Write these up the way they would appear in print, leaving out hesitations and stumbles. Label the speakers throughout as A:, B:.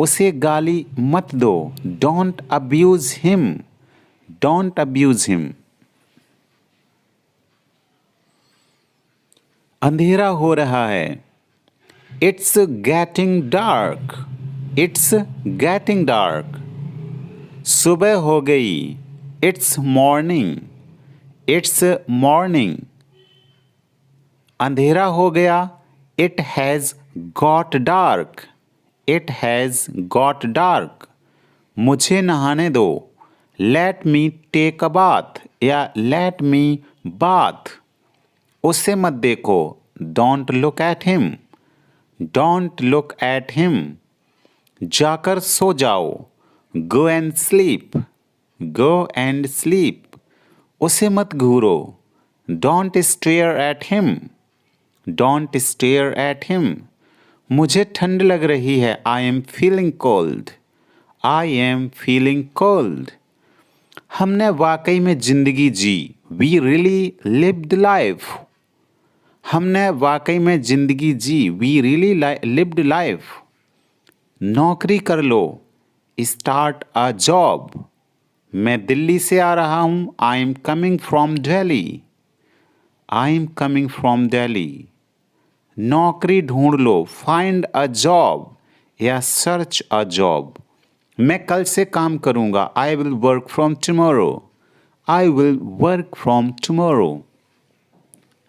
A: उसे गाली मत दो, don't abuse him, don't abuse him. अंधेरा हो रहा है, it's getting dark, it's getting dark. सुबह हो गई, इट्स मॉर्निंग, इट्स मॉर्निंग। अंधेरा हो गया, it has got dark, it has got dark. मुझे नहाने दो, let me take a bath या लेट मी बाथ। उसे मत देखो, don't look at him, don't look at him. जाकर सो जाओ, go and sleep, go and sleep. उसे मत घूरो, don't stare at him, don't stare at him. मुझे ठंड लग रही है, I am feeling cold, I am feeling cold. हमने वाकई में जिंदगी जी, वी रियली लिव्ड लाइफ। हमने वाकई में जिंदगी जी, वी रियली लिव्ड लाइफ। नौकरी कर लो, स्टार्ट अ जॉब। मैं दिल्ली से आ रहा हूँ, I am coming from Delhi, I am coming from Delhi. नौकरी ढूंढ लो, फाइंड अ जॉब या सर्च अ जॉब। मैं कल से काम करूँगा, I will work from tomorrow, I will work from tomorrow.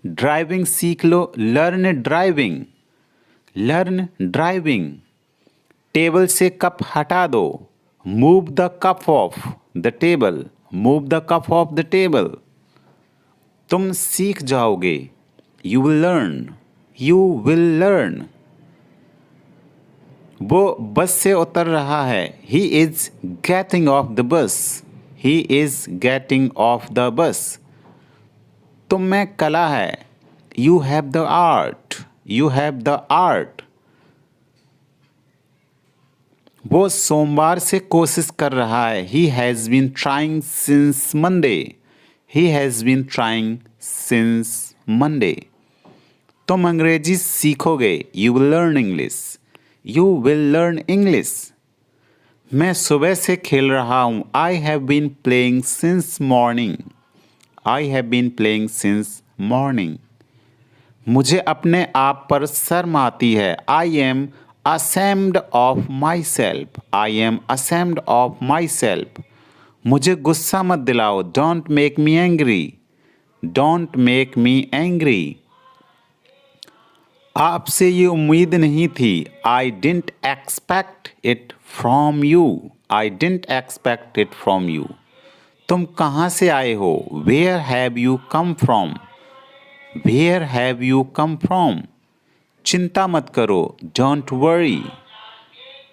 A: Driving सीख लो, learn driving, learn driving. Table से कप हटा दो, move the cup off the table, move the cup off the table. तुम सीख जाओगे, you will learn, you will learn. वो bus से उतर रहा है, he is getting off the bus, he is getting off the bus. तुम में कला है, you have the art, you have the art. वो सोमवार से कोशिश कर रहा है, he has been trying since Monday, he has been trying since Monday. तुम अंग्रेजी सीखोगे, you will learn English, you will learn English. मैं सुबह से खेल रहा हूँ, I have been playing since morning, I have been playing since morning. मुझे अपने आप पर शर्म आती है, I am ashamed of myself, I am ashamed of myself। मुझे गुस्सा मत दिलाओ, don't make me angry, don't make me angry। आपसे ये उम्मीद नहीं थी, I didn't expect it from you, I didn't expect it from you। तुम कहाँ से आए हो, where have you come from, where have you come from। चिंता मत करो, डोंट वरी,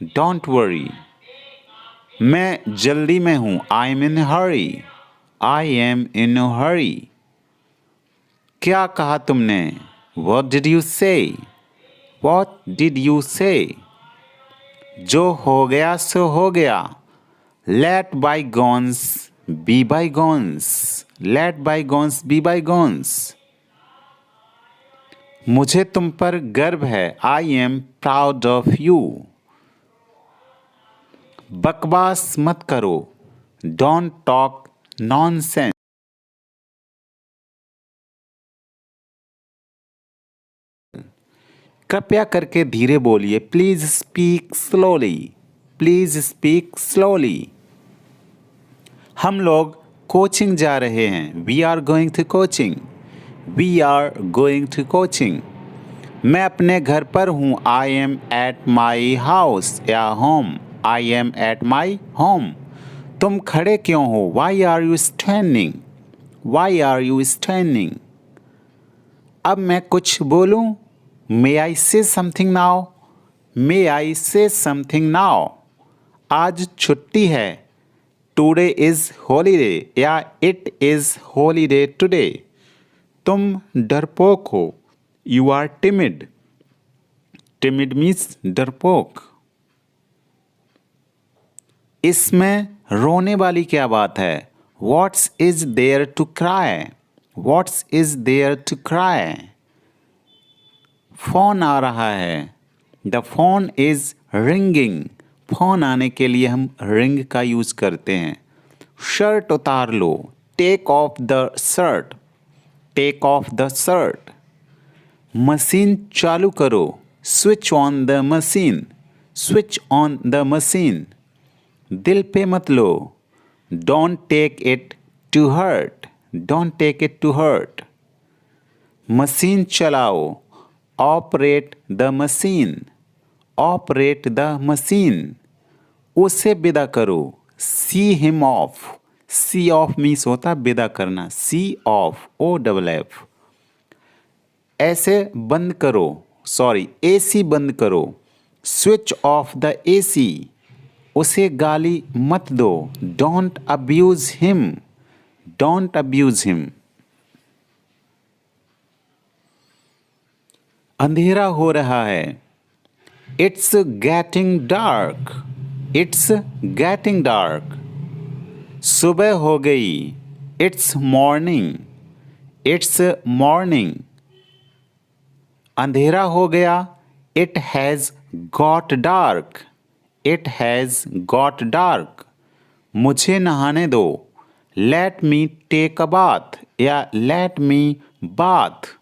A: डोंट वरी। मैं जल्दी में हूँ, I M in Hari, I am इन हरी। क्या कहा तुमने, what did you say, what did you say. जो हो गया सो हो गया, let bygones be bygones, let bygones be bygones. मुझे तुम पर गर्व है, I am proud of you. बकवास मत करो, डोंट टॉक नॉनसेंस। कृपया करके धीरे बोलिए, please speak slowly, please speak slowly. हम लोग कोचिंग जा रहे हैं, we are going to coaching, we are going to coaching. मैं अपने घर पर हूँ, I am at my house या home, I am at my home. तुम खड़े क्यों हो, why are you standing, why are you standing. अब मैं कुछ बोलूँ, मे आई से समथिंग नाउ, मे आई से समथिंग नाउ। आज छुट्टी है, टुडे इज़ हॉलीडे या इट इज़ हॉलीडे टुडे। तुम डरपोक हो, you are timid, timid means डरपोक। इसमें रोने वाली क्या बात है, what's is there to cry, what's is there to cry. Phone आ रहा है, the phone is ringing, phone आने के लिए हम रिंग का यूज़ करते हैं। शर्ट उतार लो, take off the shirt, take off the shirt. Machine चालू करो, switch on the machine, switch on the machine. दिल पे मत लो, don't take it to hurt, don't take it to hurt. Machine चलाओ, operate the machine, operate the machine. उसे विदा करो, see him off, see off means होता विदा करना, see off, O double F. ऐसे बंद करो, सॉरी एसी बंद करो, स्विच ऑफ द एसी। उसे गाली मत दो, don't abuse him, don't abuse him. अंधेरा हो रहा है, it's getting dark, it's getting dark. सुबह हो गई, इट्स मॉर्निंग, इट्स मॉर्निंग। अंधेरा हो गया, it has got dark, it has got dark. मुझे नहाने दो, let me take a bath या लेट मी बाथ।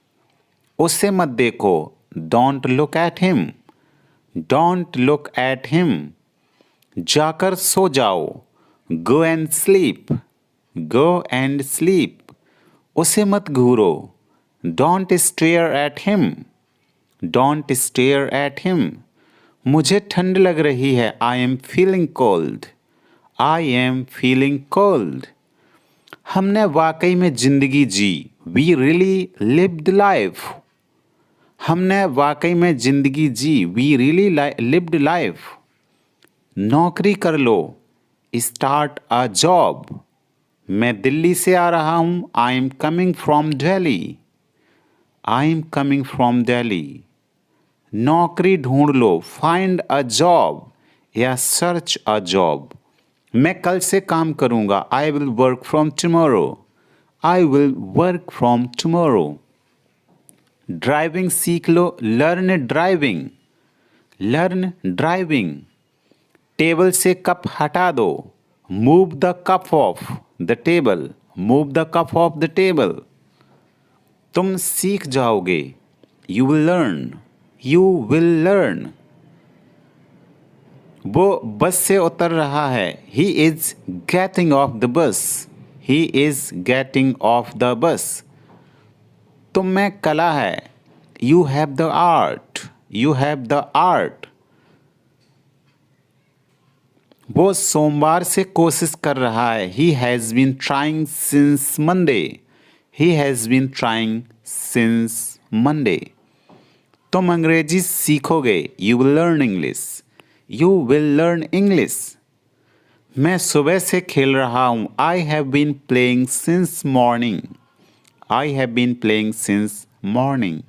A: उसे मत देखो, don't look at him, don't look at him. जाकर सो जाओ, go and sleep, go and sleep. उसे मत घूरो, don't stare at him, don't stare at him. मुझे ठंड लग रही है, I am feeling cold, I am feeling cold. हमने वाकई में जिंदगी जी, वी रियली लिव्ड लाइफ, हमने वाकई में जिंदगी जी, वी रियली लिव्ड लाइफ। नौकरी कर लो, स्टार्ट अ जॉब। मैं दिल्ली से आ रहा हूँ, I am coming from Delhi, I am coming from Delhi. नौकरी ढूंढ लो, फाइंड अ जॉब या सर्च अ जॉब। मैं कल से काम करूँगा, I will work from tomorrow, I will work from tomorrow. Driving सीख लो, learn driving, learn driving. Table से कप हटा दो, move the cup off the table, move the cup off the table. तुम सीख जाओगे, you will learn, you will learn. वो bus से उतर रहा है, he is getting off the bus, he is getting off the bus. तुम में कला है, you have the art, you have the art. वो सोमवार से कोशिश कर रहा है, he has been trying since Monday, he has been trying since Monday. तुम अंग्रेजी सीखोगे, you will learn English, you will learn English. मैं सुबह से खेल रहा हूँ, I have been playing since morning, I have been playing since morning.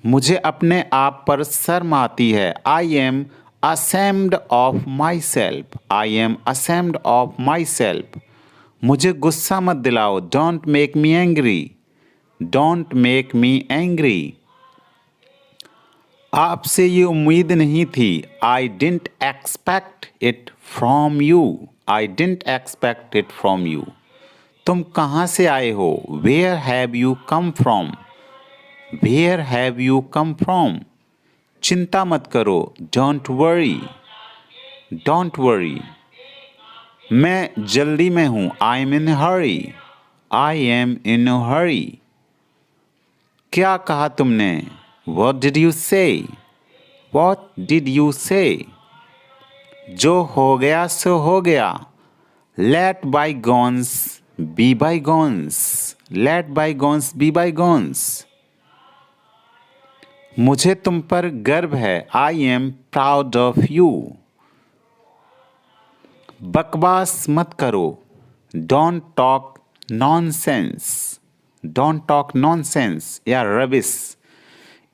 A: मुझे अपने आप पर शर्म आती है, I am ashamed of myself, I am ashamed of myself। मुझे गुस्सा मत दिलाओ, don't make me angry, don't make me angry। आपसे ये उम्मीद नहीं थी, I didn't expect it from you, I didn't expect it from you। तुम कहाँ से आए हो, where have you come from, where have you come from। चिंता मत करो, डोंट वरी, डोंट वरी। मैं जल्दी में हूँ, I M in Hari, I am इन हरी। क्या कहा तुमने, what did you say, what did you say. जो हो गया सो हो गया, let bygones be bygones, let bygones be bygones. मुझे तुम पर गर्व है, I am proud of you. बकवास मत करो, don't talk nonsense, don't talk nonsense या रबिश।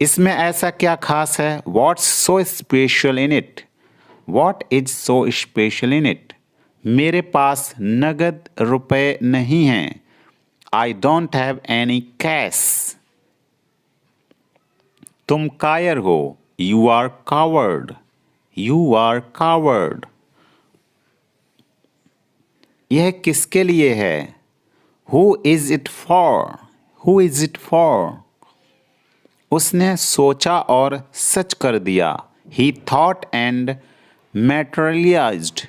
A: इसमें ऐसा क्या खास है, what's so special in it, what is so special in it. मेरे पास नगद रुपए नहीं हैं, I don't have any cash. तुम कायर हो, you are coward, You are coward. यह किसके लिए है? Who is it for? Who is it for? उसने सोचा और सच कर दिया. He thought and materialized.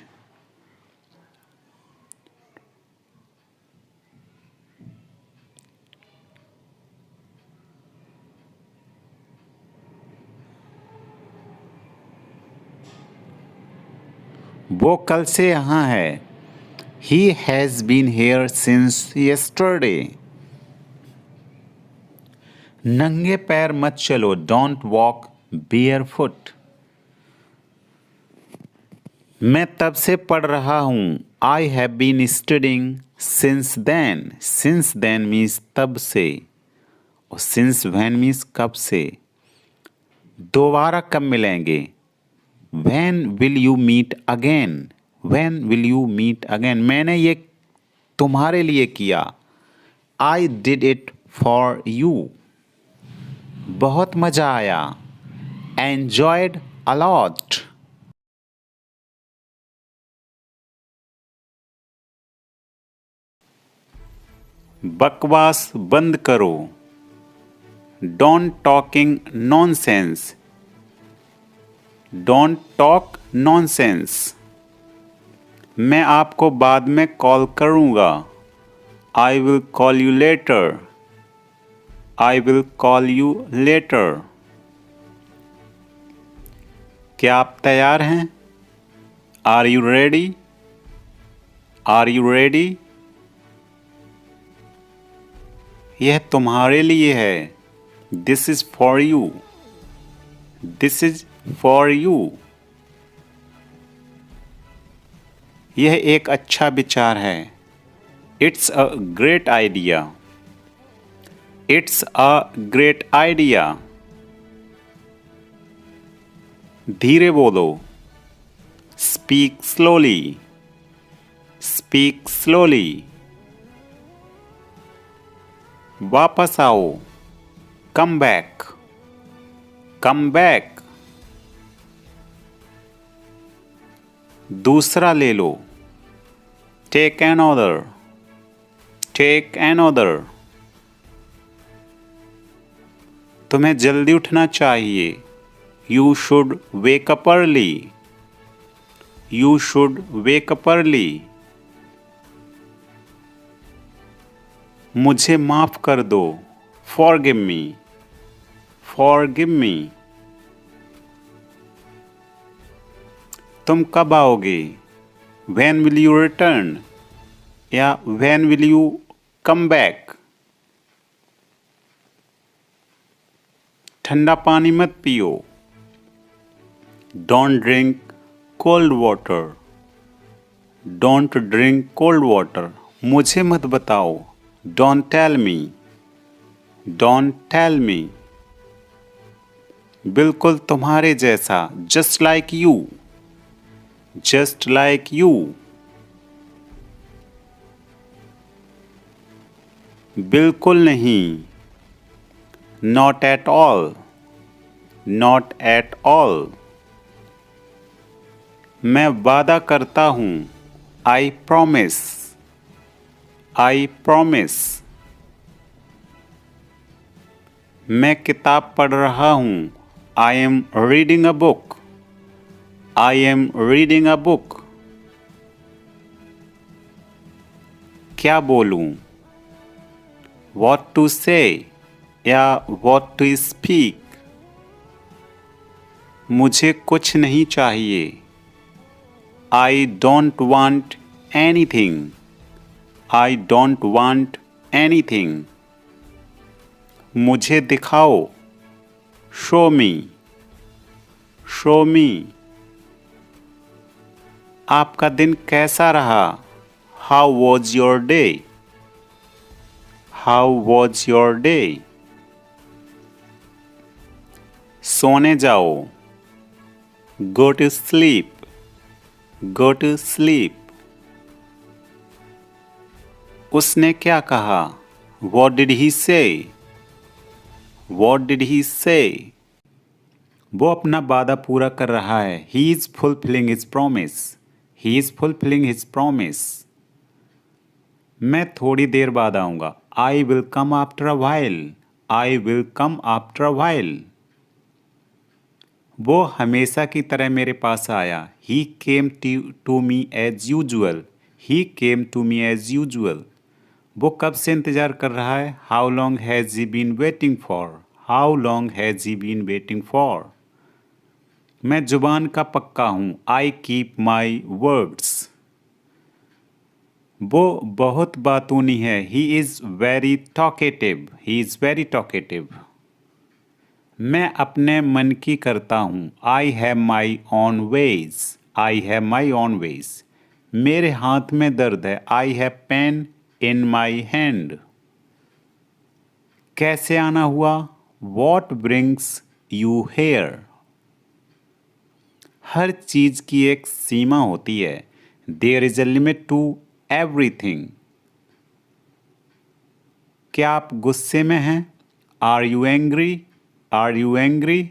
A: वो कल से यहाँ है. He has been here since yesterday. नंगे पैर मत चलो. Don't walk barefoot. मैं तब से पढ़ रहा हूँ. I have been studying since then. Since then means तब से. और since when means कब से. दोबारा कब मिलेंगे? When will you meet again? When will you meet again? मैंने ये तुम्हारे लिए किया. I did it for you. बहुत मजा आया. Enjoyed a lot. बकवास बंद करो. Don't talking nonsense. Don't talk nonsense. मैं आपको बाद में कॉल करूँगा. I will call you later. I will call you later. क्या आप तैयार हैं? Are you ready? Are you ready? यह तुम्हारे लिए है. This is for you. This is for you. यह एक अच्छा विचार है. It's a great idea. It's a great idea. धीरे बोलो. Speak slowly. Speak slowly. वापस आओ. Come back. Come back. दूसरा ले लो. Take another. Take another. तुम्हें जल्दी उठना चाहिए. You should wake up early. You should wake up early. मुझे माफ कर दो. Forgive me. Forgive me. तुम कब आओगे? When will you return? या when will you come back? ठंडा पानी मत पियो. Don't drink cold water. Don't drink cold water. मुझे मत बताओ. Don't tell me. Don't tell me. बिल्कुल तुम्हारे जैसा. Just like you. Just like you. बिल्कुल नहीं. Not at all. Not at all. मैं वादा करता हूँ. I promise. I promise. मैं किताब पढ़ रहा हूँ. I am reading a book. I am reading a book. क्या बोलूं? What to say या what to speak. मुझे कुछ नहीं चाहिए. I don't want anything. I don't want anything. मुझे दिखाओ. Show me. Show me. आपका दिन कैसा रहा? How was your day? How was your day? सोने जाओ. Go to sleep. Go to sleep. उसने क्या कहा? What did he say? What did he say? वो अपना वादा पूरा कर रहा है। He is fulfilling his promise. He is fulfilling his promise. मैं थोड़ी देर बाद आऊँगा। I will come after a while. I will come after a while. वो हमेशा की तरह मेरे पास आया। He came to me as usual. He came to me as usual. वो कब से इंतज़ार कर रहा है? How long has he been waiting for. How long has he been waiting for. मैं जुबान का पक्का हूँ। I keep my words. वो बहुत बातूनी है। He is very talkative. He is very talkative. मैं अपने मन की करता हूँ। I have my own ways. I have my own ways. मेरे हाथ में दर्द है। I have pain in my hand. कैसे आना हुआ? What brings you here. हर चीज़ की एक सीमा होती है। There is a limit to everything. क्या आप गुस्से में हैं? Are you angry? Are you angry?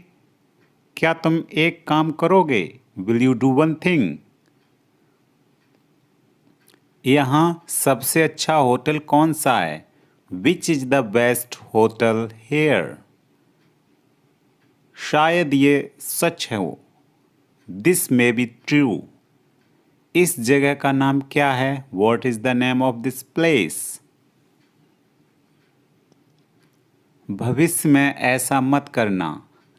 A: क्या तुम एक काम करोगे? Will you do one thing? यहाँ सबसे अच्छा होटल कौन सा है? Which is the best hotel here. शायद ये सच है। This may be true. इस जगह का नाम क्या है? What is the name of this place. भविष्य में ऐसा मत करना।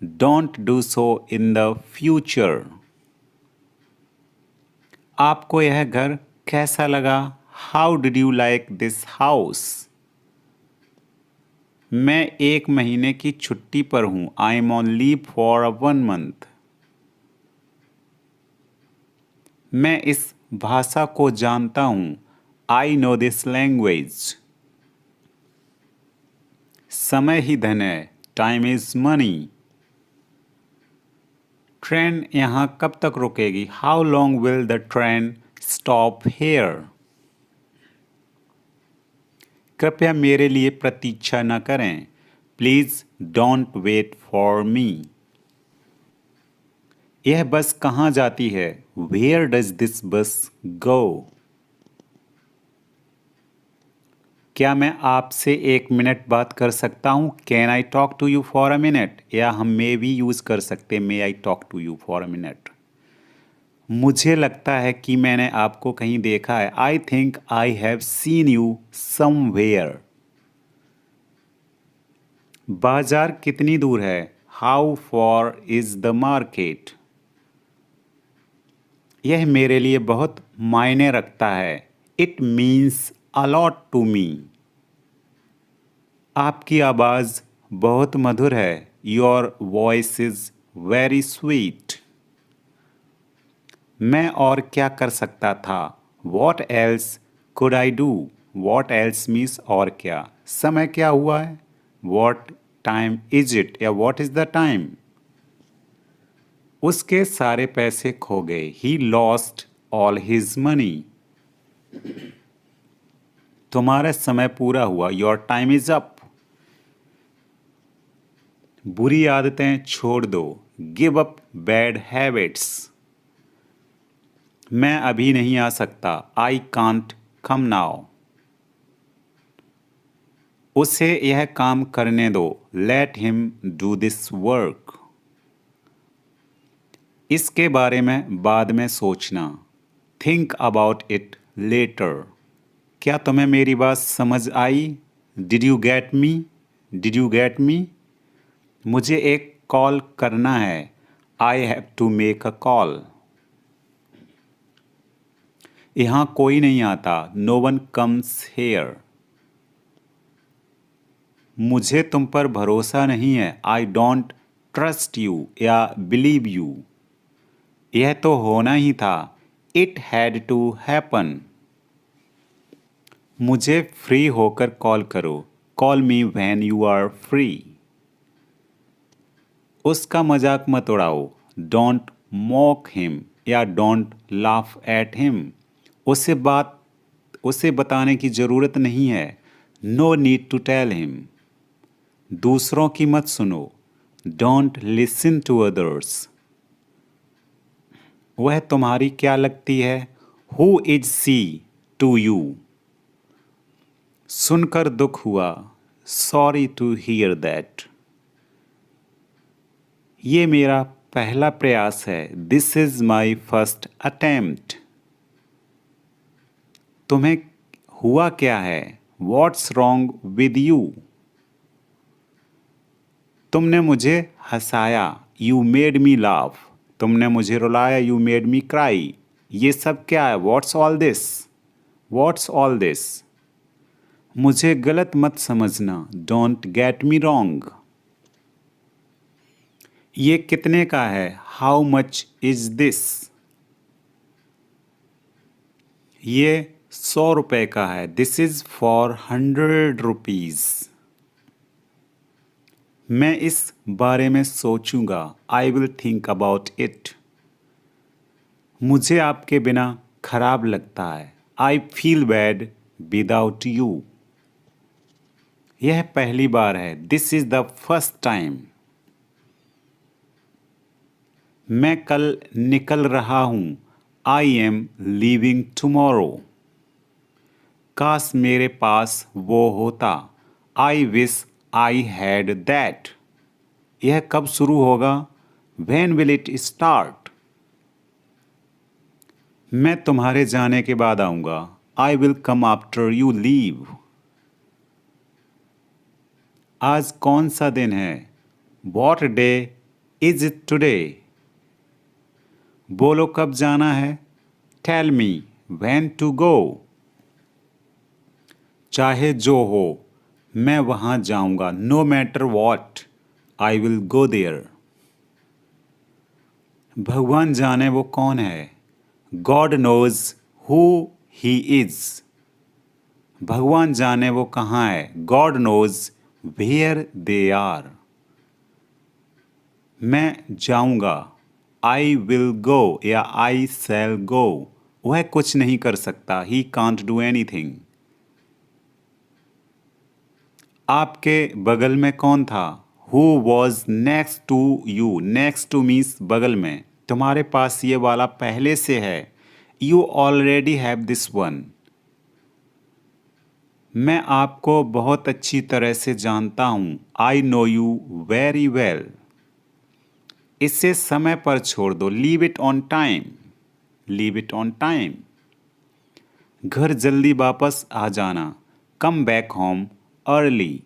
A: Don't do so in the future. आपको यह घर कैसा लगा? How did you like this house. मैं 1 महीने की छुट्टी पर हूँ। I am on leave for 1 month। मैं इस भाषा को जानता हूँ। I know this language. समय ही धन है। Time is money. ट्रेन यहाँ कब तक रुकेगी? How long will the train stop here. कृपया मेरे लिए प्रतीक्षा न करें। Please don't wait for me. यह बस कहाँ जाती है? वेयर डज दिस बस गो। क्या मैं आपसे 1 मिनट बात कर सकता हूँ? Can I talk to you for a minute. या हम मे भी यूज़ कर सकते हैं may I talk to you for a minute. मुझे लगता है कि मैंने आपको कहीं देखा है। I think I have seen you somewhere. बाजार कितनी दूर है? How far is the market. यह मेरे लिए बहुत मायने रखता है। It means a lot to me. आपकी आवाज़ बहुत मधुर है। Your voice is very sweet. मैं और क्या कर सकता था? What else could I do. What else means और क्या। समय क्या हुआ है? वॉट टाइम इज इट या वॉट इज़ द टाइम। उसके सारे पैसे खो गए। He lost all his money. तुम्हारा समय पूरा हुआ। Your time is up. बुरी आदतें छोड़ दो। Give up bad habits. मैं अभी नहीं आ सकता। I can't come now. उसे यह काम करने दो। Let him do this work. इसके बारे में बाद में सोचना। Think about it later. क्या तुम्हें मेरी बात समझ आई? Did you get me? Did you get me? मुझे एक कॉल करना है। I have to make a call. यहाँ कोई नहीं आता। No one comes here. मुझे तुम पर भरोसा नहीं है। आई डोंट ट्रस्ट यू या बिलीव यू। यह तो होना ही था। It had to happen. मुझे फ्री होकर कॉल करो। Call me when you are free. उसका मजाक मत उड़ाओ। डोंट मॉक हिम या डोंट लाफ एट हिम। उसे बताने की ज़रूरत नहीं है। No need to tell him. दूसरों की मत सुनो। Don't listen to others. वह तुम्हारी क्या लगती है? Who is she to you? सुनकर दुख हुआ। Sorry to hear that. ये मेरा पहला प्रयास है। This is my first attempt. तुम्हें हुआ क्या है? What's wrong with you? तुमने मुझे हंसाया। You made me laugh. तुमने मुझे रुलाया। You made me cry. ये सब क्या है? What's all this? What's all this? मुझे गलत मत समझना। Don't get me wrong. ये कितने का है? How much is this? ये 100 रुपए का है। This is for 100 rupees. मैं इस बारे में सोचूंगा। I will think about it. मुझे आपके बिना खराब लगता है। I feel bad without you. यह पहली बार है। This is the first time. मैं कल निकल रहा हूं। I am leaving tomorrow. काश मेरे पास वो होता। I wish I had that. यह कब शुरू होगा? When will it start? मैं तुम्हारे जाने के बाद आऊंगा। I will come after you leave. आज कौन सा दिन है? What day is it today? बोलो कब जाना है? Tell me when to go. चाहे जो हो, मैं वहां जाऊंगा। No matter what, I will go there. भगवान जाने वो कौन है? God knows who he is. भगवान जाने वो कहाँ है? God knows where they are. मैं जाऊंगा। I will go या I shall go. वह कुछ नहीं कर सकता। He can't do anything. आपके बगल में कौन था? Who was next to you? Next to means बगल में। तुम्हारे पास ये वाला पहले से है। You already have this one. मैं आपको बहुत अच्छी तरह से जानता हूं। I know you very well. इसे समय पर छोड़ दो। Leave it on time. Leave it on time. घर जल्दी वापस आ जाना। Come back home early.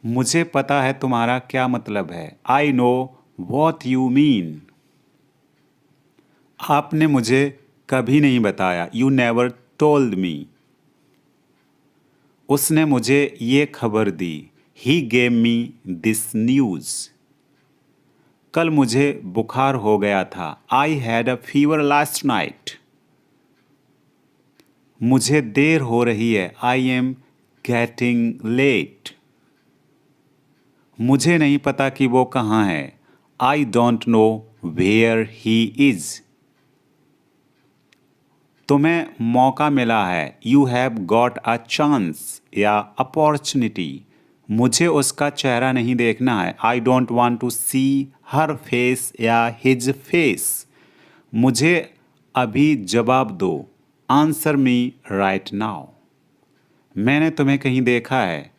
A: मुझे पता है तुम्हारा क्या मतलब है। I know what you mean. आपने मुझे कभी नहीं बताया। You never told me. उसने मुझे ये खबर दी। He gave me this news. कल मुझे बुखार हो गया था। I had a fever last night. मुझे देर हो रही है। I am getting late. मुझे नहीं पता कि वो कहाँ है। I don't know where he is. तुम्हें मौका मिला है। You have got a chance या opportunity. मुझे उसका चेहरा नहीं देखना है। I don't want to see her face या his face. मुझे अभी जवाब दो। Answer me right now. मैंने तुम्हें कहीं देखा है।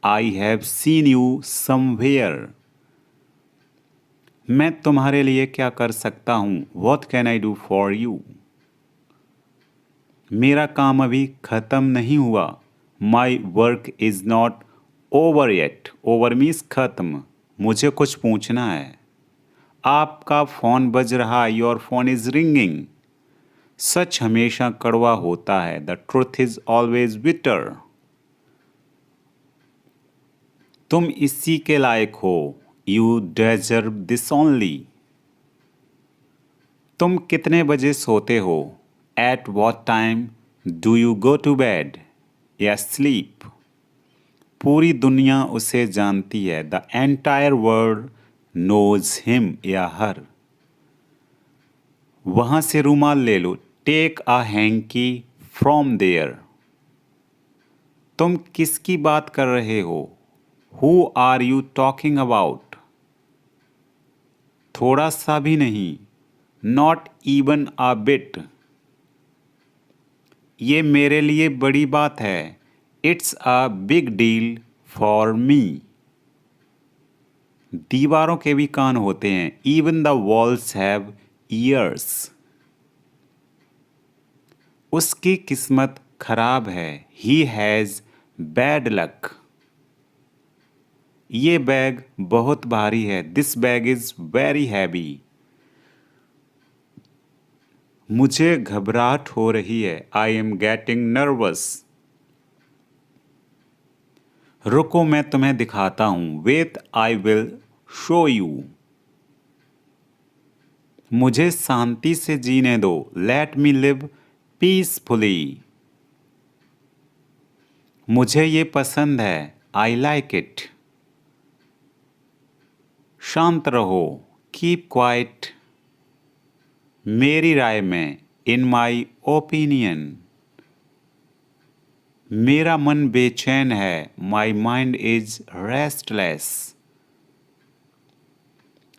A: I have seen you somewhere. मैं तुम्हारे लिए क्या कर सकता हूँ? What can I do for you? मेरा काम अभी खत्म नहीं हुआ। My work is not over yet. Over means खत्म। मुझे कुछ पूछना है। आपका फ़ोन बज रहा है। Your phone is ringing. सच हमेशा कड़वा होता है। The truth is always bitter. तुम इसी के लायक हो। You deserve this only. तुम कितने बजे सोते हो? At what time do you go to bed? या sleep? पूरी दुनिया उसे जानती है। The entire world knows him या her. वहाँ से रुमाल ले लो। Take a hanky from there. तुम किसकी बात कर रहे हो? Who are you talking about? थोड़ा सा भी नहीं, नॉट इवन अ बिट। ये मेरे लिए बड़ी बात है, it's a big deal for me. दीवारों के भी कान होते हैं, even the walls have years. उसकी किस्मत खराब है, ही हैज़ बैड लक। ये बैग बहुत भारी है, this bag is very heavy. मुझे घबराहट हो रही है, आई एम गेटिंग नर्वस। रुको मैं तुम्हें दिखाता हूं, wait I will show you. मुझे शांति से जीने दो, लेट मी लिव पीसफुली। मुझे ये पसंद है, आई लाइक इट। शांत रहो, कीप क्वाइट। मेरी राय में, इन माई ओपिनियन। मेरा मन बेचैन है, माई माइंड इज रेस्टलेस।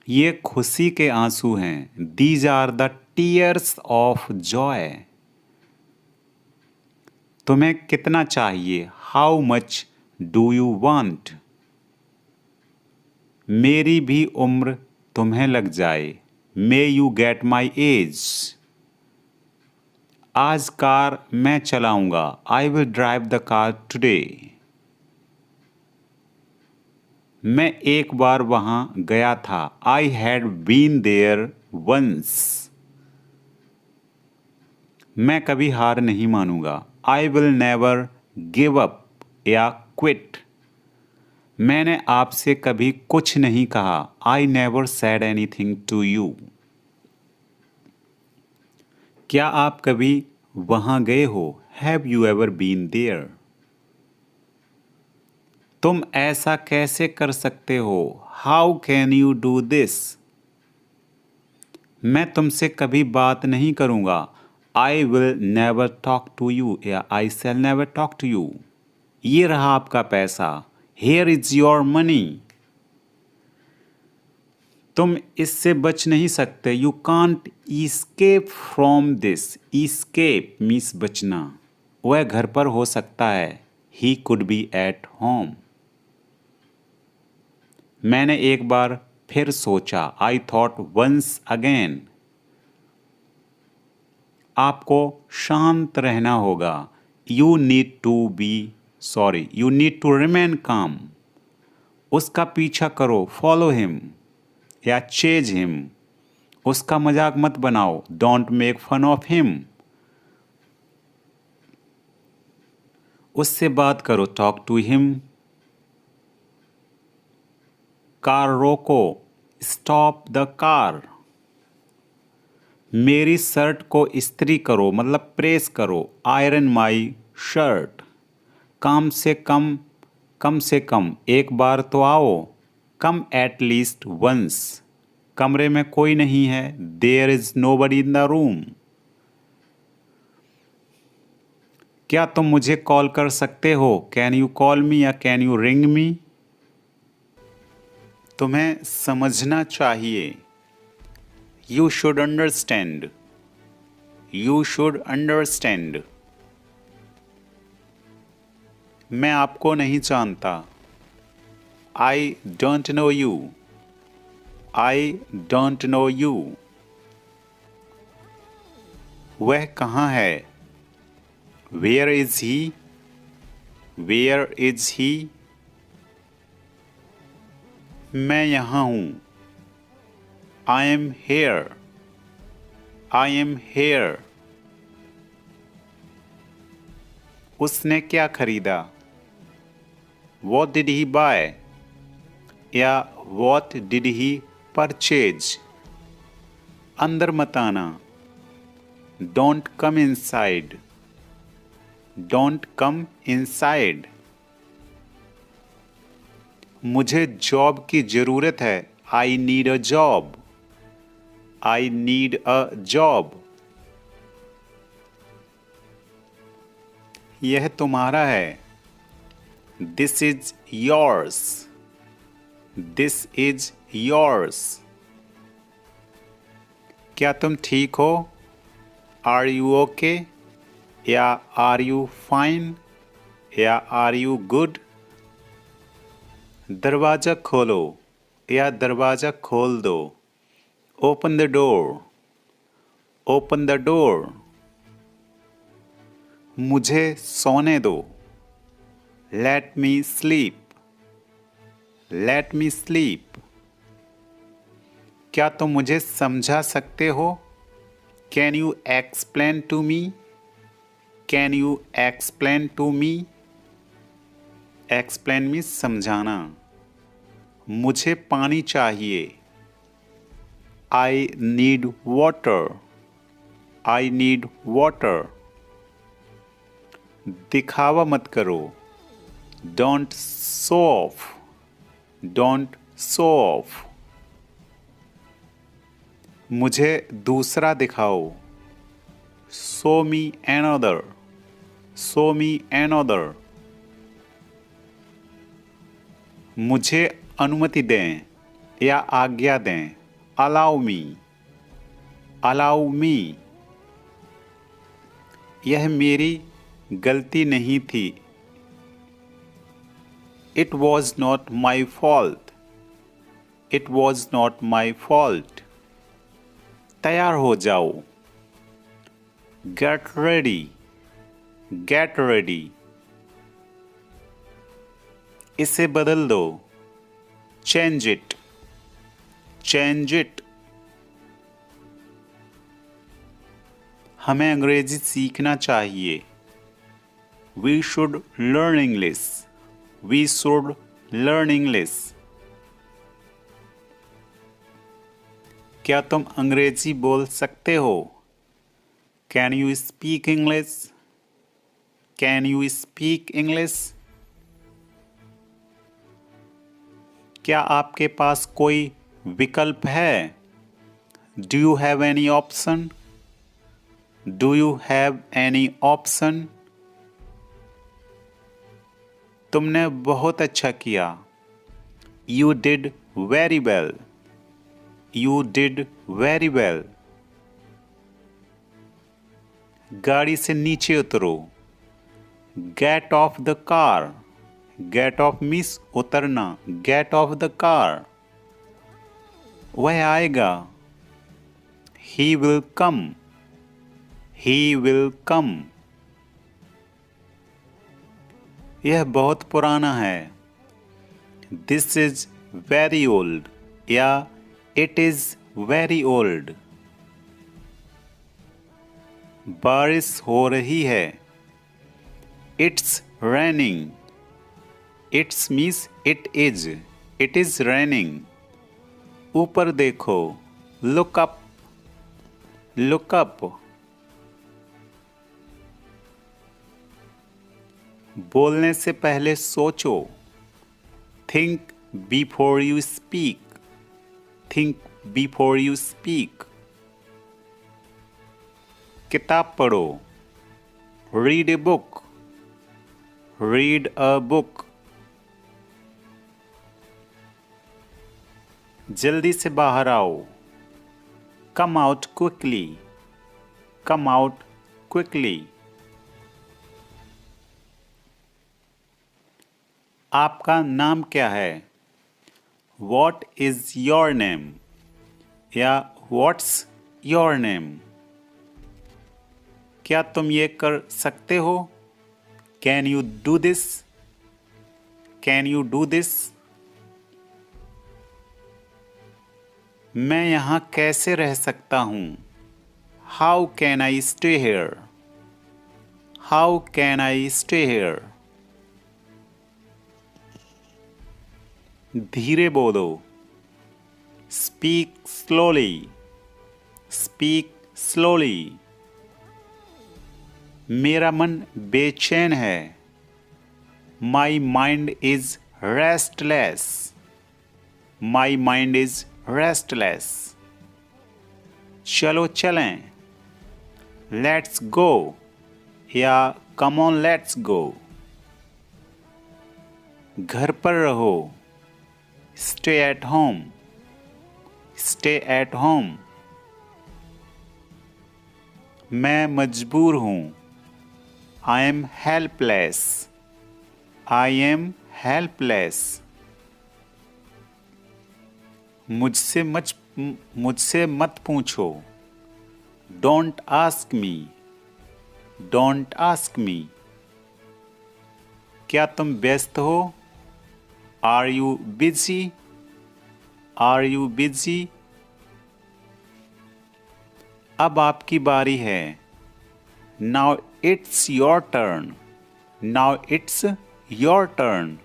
A: ये खुशी के आंसू हैं, these are the tears of joy. तुम्हें कितना चाहिए, how much do you want? मेरी भी उम्र तुम्हें लग जाए, may you get my age. आज कार मैं चलाऊंगा, I will drive the car today. मैं एक बार वहां गया था, I had been there once. मैं कभी हार नहीं मानूंगा, I will never give up या क्विट। मैंने आपसे कभी कुछ नहीं कहा, I never said anything to you. क्या आप कभी वहां गए हो, have you ever been there? तुम ऐसा कैसे कर सकते हो, how can you do this? मैं तुमसे कभी बात नहीं करूंगा, I will never talk to you या I shall never talk to you. ये रहा आपका पैसा, हेयर इज योर मनी। तुम इससे बच नहीं सकते, you can't escape from this. Escape means बचना। वह घर पर हो सकता है, he could be at home. मैंने एक बार फिर सोचा, आई थॉट वंस अगेन। आपको शांत रहना होगा, यू नीड टू रिमेन काम। उसका पीछा करो, फॉलो हिम या चेज हिम। उसका मजाक मत बनाओ, don't make fun of him. उससे बात करो, टॉक टू हिम। कार रोको, स्टॉप द कार। मेरी शर्ट को इस्त्री करो, मतलब प्रेस करो, आयरन माई शर्ट। कम से कम एक बार तो आओ, कम एट लीस्ट वंस। कमरे में कोई नहीं है, there is nobody in the room. क्या तुम मुझे कॉल कर सकते हो, कैन यू कॉल मी या कैन यू रिंग मी? तुम्हें समझना चाहिए, you should understand. You should understand. मैं आपको नहीं जानता, I don't know you. I don't know you. वह कहाँ है, where is he? Where is he? मैं यहाँ हूँ, I am here. I am here. उसने क्या खरीदा, वॉट डिड ही बाय या वॉट डिड ही परचेज? अंदर मत आना, don't come inside. Don't come inside. मुझे जॉब की ज़रूरत है, I need a job. I need a job. यह तुम्हारा है, This is yours. This is yours. क्या तुम ठीक हो? Are you okay? या Are you fine? या Are you good? दरवाज़ा खोलो या दरवाज़ा खोल दो. Open the door. Open the door. मुझे सोने दो. Let me sleep. Let me sleep. क्या तुम मुझे समझा सकते हो? Can you explain to me? Can you explain to me? Explain means समझाना. मुझे पानी चाहिए. I need water. I need water. दिखावा मत करो. Don't show off. Don't show off. मुझे दूसरा दिखाओ. Show me another. Show me another. मुझे अनुमति दें या आज्ञा दें. Allow me. Allow me. यह मेरी गलती नहीं थी. It was not my fault. It was not my fault. तैयार हो जाओ. Get ready. Get ready. इसे बदल दो. Change it. Change it. हमें अंग्रेजी सीखना चाहिए. We should learn English. We should learn English. क्या तुम अंग्रेजी बोल सकते हो? Can you speak English? Can you speak English? क्या आपके पास कोई विकल्प है? Do you have any option? Do you have any option? तुमने बहुत अच्छा किया. You did very well. You did very well. गाड़ी से नीचे उतरो. Get off the car. Get off means उतरना. Get off the car. वह आएगा. He will come. He will come. यह बहुत पुराना है. This is very old. या It is very old. बारिश हो रही है. It's raining. It's means it is. It is raining. ऊपर देखो. Look up. Look up. बोलने से पहले सोचो. Think before you speak. Think before you speak. किताब पढ़ो. Read a book. Read a book. जल्दी से बाहर आओ. Come out quickly. Come out quickly. आपका नाम क्या है? What is your name? या What's your name? क्या तुम ये कर सकते हो? Can you do this? Can you do this? मैं यहाँ कैसे रह सकता हूँ? How can I stay here? How can I stay here? धीरे बोलो. Speak slowly. Speak slowly. मेरा मन बेचैन है. My mind is restless. My mind is restless. चलो चलें. Let's go. या Come on, let's go. घर पर रहो, stay at home, stay at home. मैं मजबूर हूँ, I am helpless, I am helpless. मुझसे मत पूछो, don't ask me, don't ask me. क्या तुम व्यस्त हो, are you busy, are you busy. अब आपकी बारी है, now it's your turn, now it's your turn.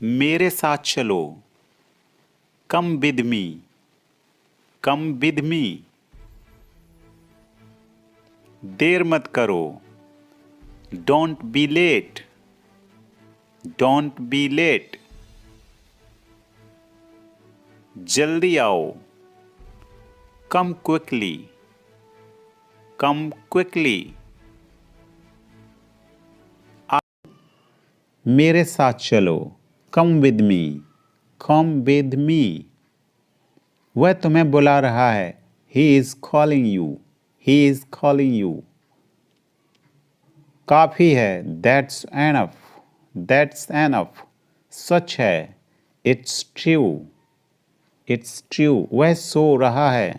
A: मेरे साथ चलो, come with me, come with me. देर मत करो, don't be late, don't be late. जल्दी आओ, कम क्विकली, कम क्विकली। मेरे साथ चलो, come with me, come with me. वह तुम्हें बुला रहा है, he is calling you, he is calling you. काफी है, दैट्स एनफ, दैट्स एनफ। सच है, इट्स ट्रू, इट्स ट्रू। वह सो रहा है,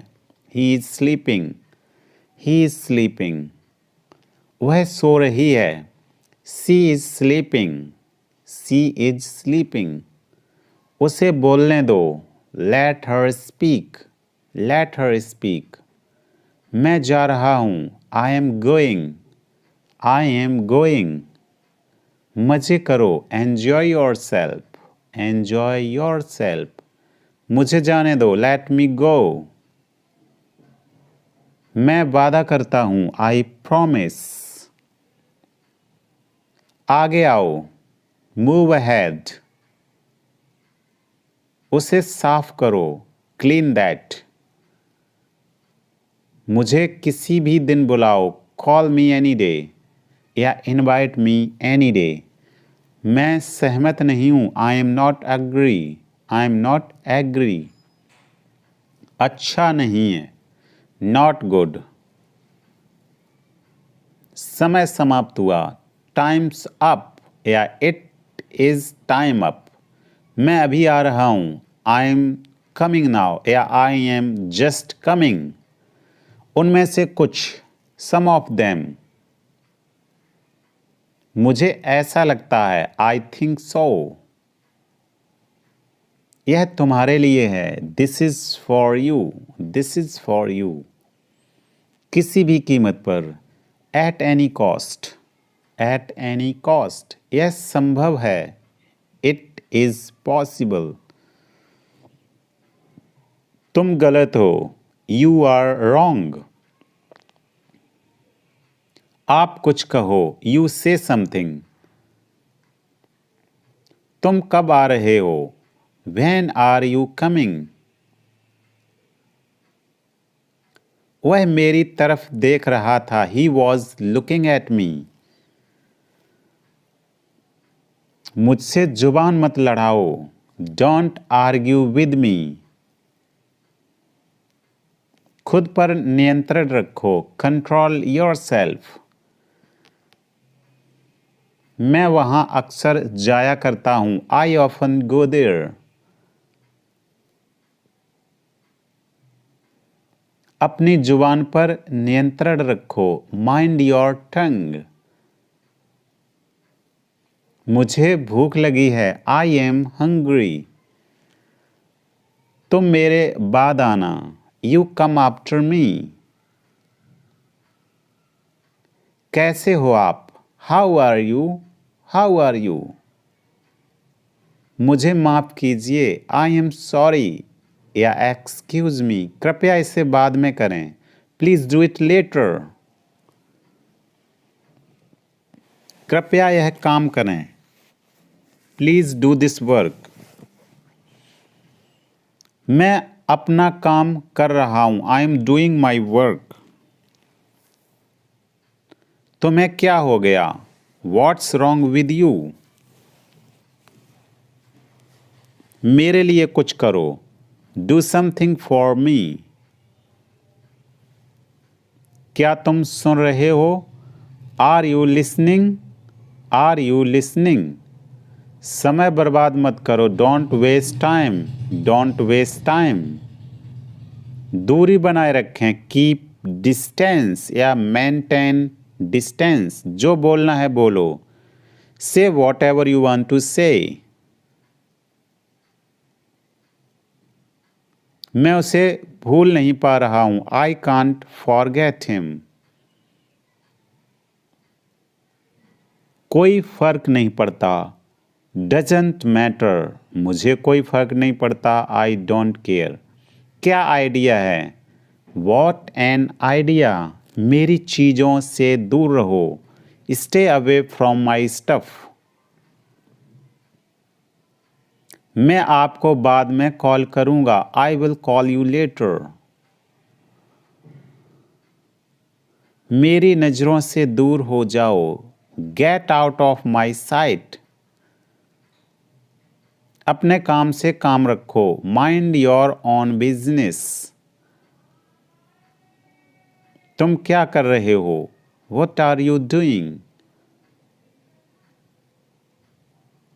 A: he is sleeping, he is sleeping. वह सो रही है, she is sleeping, she is sleeping. उसे बोलने दो, let her speak, let her speak. मैं जा रहा हूँ, I am going, I am going. मजे करो, enjoy yourself, enjoy your self. मुझे जाने दो, लेट मी गो। मैं वादा करता हूँ, आई प्रॉमिस। आगे आओ, मूव अहेड। उसे साफ करो, क्लीन दैट। मुझे किसी भी दिन बुलाओ, कॉल मी एनी डे या इनवाइट मी एनी डे। मैं सहमत नहीं हूँ, I am not agree, I am not agree. अच्छा नहीं है, नॉट गुड। समय समाप्त हुआ, टाइम्स अप या इट इज टाइम अप। मैं अभी आ रहा हूँ, आई एम कमिंग नाउ या आई एम जस्ट कमिंग। उनमें से कुछ, सम ऑफ देम। मुझे ऐसा लगता है, आई थिंक सो। यह तुम्हारे लिए है, this is for you, this is for you. किसी भी कीमत पर, at any cost, at any cost. यह संभव है, इट इज पॉसिबल। तुम गलत हो, यू आर रॉन्ग। आप कुछ कहो, यू से समथिंग। तुम कब आ रहे हो, व्हेन आर यू कमिंग। वह मेरी तरफ देख रहा था, he was looking at me. मुझसे जुबान मत लड़ाओ, डोंट आर्ग्यू विद मी। खुद पर नियंत्रण रखो, कंट्रोल योर सेल्फ। मैं वहां अक्सर जाया करता हूं, आई ऑफन गो देयर। अपनी जुबान पर नियंत्रण रखो, माइंड योर टंग। मुझे भूख लगी है, आई एम हंग्री। तुम मेरे बाद आना, यू कम आफ्टर मी। कैसे हो आप, how are you, how are you. मुझे माफ कीजिए, आई एम सॉरी या एक्सक्यूज मी। कृपया इसे बाद में करें, प्लीज डू इट लेटर। कृपया यह काम करें, प्लीज डू दिस वर्क। मैं अपना काम कर रहा हूं, I am doing my work. तुम्हें क्या हो गया, व्हाट्स रॉन्ग विद यू? मेरे लिए कुछ करो, डू समथिंग फॉर मी। क्या तुम सुन रहे हो? Are you listening? Are you listening? समय बर्बाद मत करो, don't waste time, don't waste time. दूरी बनाए रखें, कीप डिस्टेंस या मेंटेन डिस्टेंस। जो बोलना है बोलो, say whatever you want to say. मैं उसे भूल नहीं पा रहा हूं, आई कांट फॉरगेट हिम। कोई फर्क नहीं पड़ता, डजेंट मैटर, मुझे कोई फर्क नहीं पड़ता, आई डोंट केयर। क्या आइडिया है? वॉट एन आइडिया, मेरी चीज़ों से दूर रहो, stay away from my stuff. मैं आपको बाद में कॉल करूंगा, I will call you later. मेरी नज़रों से दूर हो जाओ, get out of my site. अपने काम से काम रखो, माइंड योर ओन बिजनेस। तुम क्या कर रहे हो? What are you doing?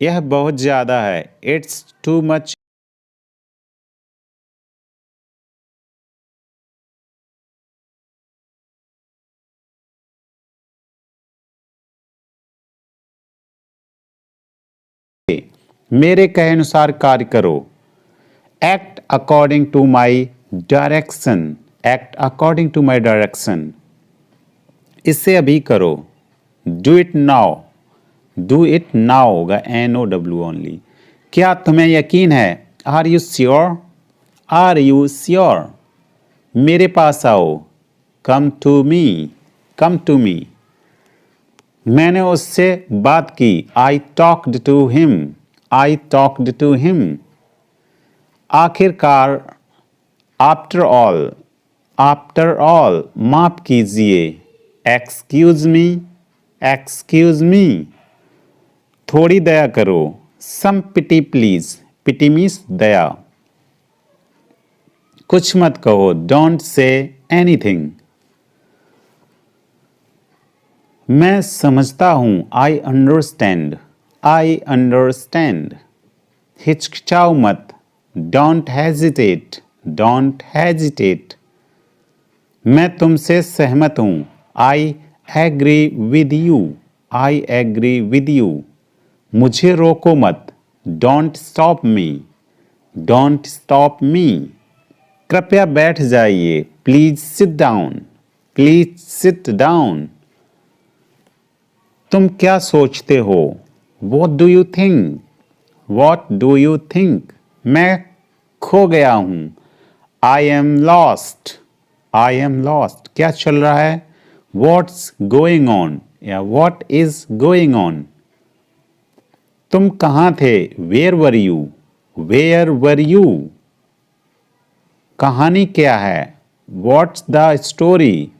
A: यह बहुत ज़्यादा है, इट्स टू मच। मेरे कहे अनुसार कार्य करो, act according to my direction, act according to my direction. इसे अभी करो, do it now, do it now होगा NOW ओनली। क्या तुम्हें यकीन है? Are you sure? Are you sure? मेरे पास आओ, come to me, come to me. मैंने उससे बात की, I talked to him, I talked to him. आखिरकार, आफ्टर ऑल, माफ कीजिए, एक्सक्यूज मी, एक्सक्यूज मी। थोड़ी दया करो, सम पिटी प्लीज, पिटी मीन्स दया। कुछ मत कहो, डोंट से एनीथिंग। मैं समझता हूं, आई अंडरस्टैंड, आई अंडरस्टैंड। हिचकिचाओ मत, डोंट हेजिटेट, डोंट हेजिटेट। मैं तुमसे सहमत हूं, I agree with you, I agree with you. मुझे रोको मत, don't stop me, don't stop me. कृपया बैठ जाइए, please sit down, please sit down. तुम क्या सोचते हो? What do you think, what do you think? मैं खो गया हूं, I am lost, I am lost. क्या चल रहा है? वॉट्स गोइंग ऑन या वॉट इज गोइंग ऑन। तुम कहाँ थे? Where were you, where were you. कहानी क्या है? What's the story,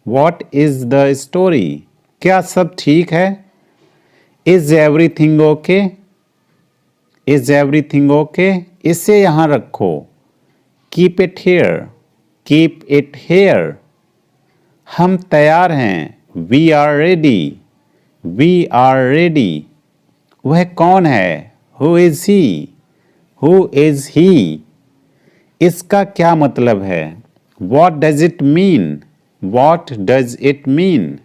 A: what is the story. क्या सब ठीक है? Is everything okay, is everything okay. इसे यहां रखो, keep it here, keep it here. हम तैयार हैं, we are ready, we are ready. वह कौन है? Who is he, who is he. इसका क्या मतलब है? What does it mean, what does it mean.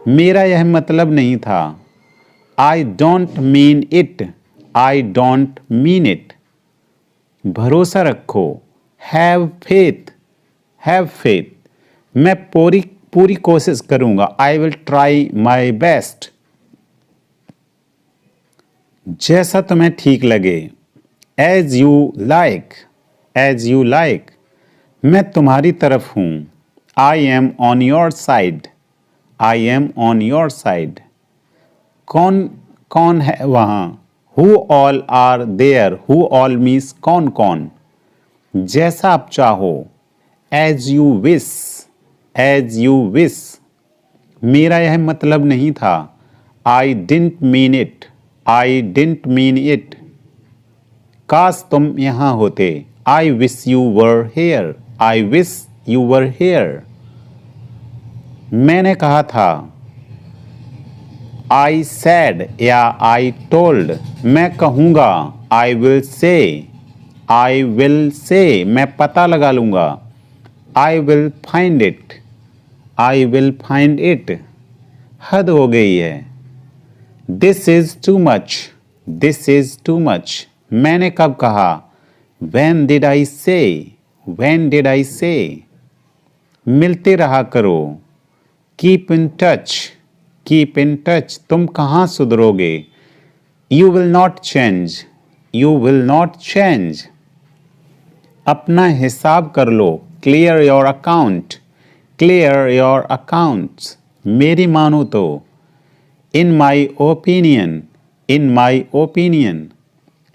A: मेरा यह मतलब नहीं था, I don't mean it, I don't mean it. भरोसा रखो, हैव फेथ, हैव फेथ। मैं पूरी पूरी कोशिश करूंगा, I will try my best. जैसा तुम्हें ठीक लगे, as you like, as you like. मैं तुम्हारी तरफ हूं, I am on your side, I am on your side. कौन कौन है वहां? Who all are there, who all means कौन कौन। जैसा आप चाहो, as you wish, as you wish. मेरा यह मतलब नहीं था, I didn't mean it, I didn't mean it. काश तुम यहाँ होते, I wish you were here, I wish you were here. मैंने कहा था, आई सैड या आई टोल्ड। मैं कहूँगा, I will say, I will say. मैं पता लगा लूँगा, I will find it, I will find it. हद हो गई है, this is too much, this is too much. मैंने कब कहा, व्हेन डिड आई से, व्हेन डिड आई से। मिलते रहा करो, keep in touch, keep in touch. तुम कहाँ सुधरोगे, you will not change, you will not change. अपना हिसाब कर लो, clear your account, clear your accounts. मेरी मानो तो, इन my opinion, in my opinion.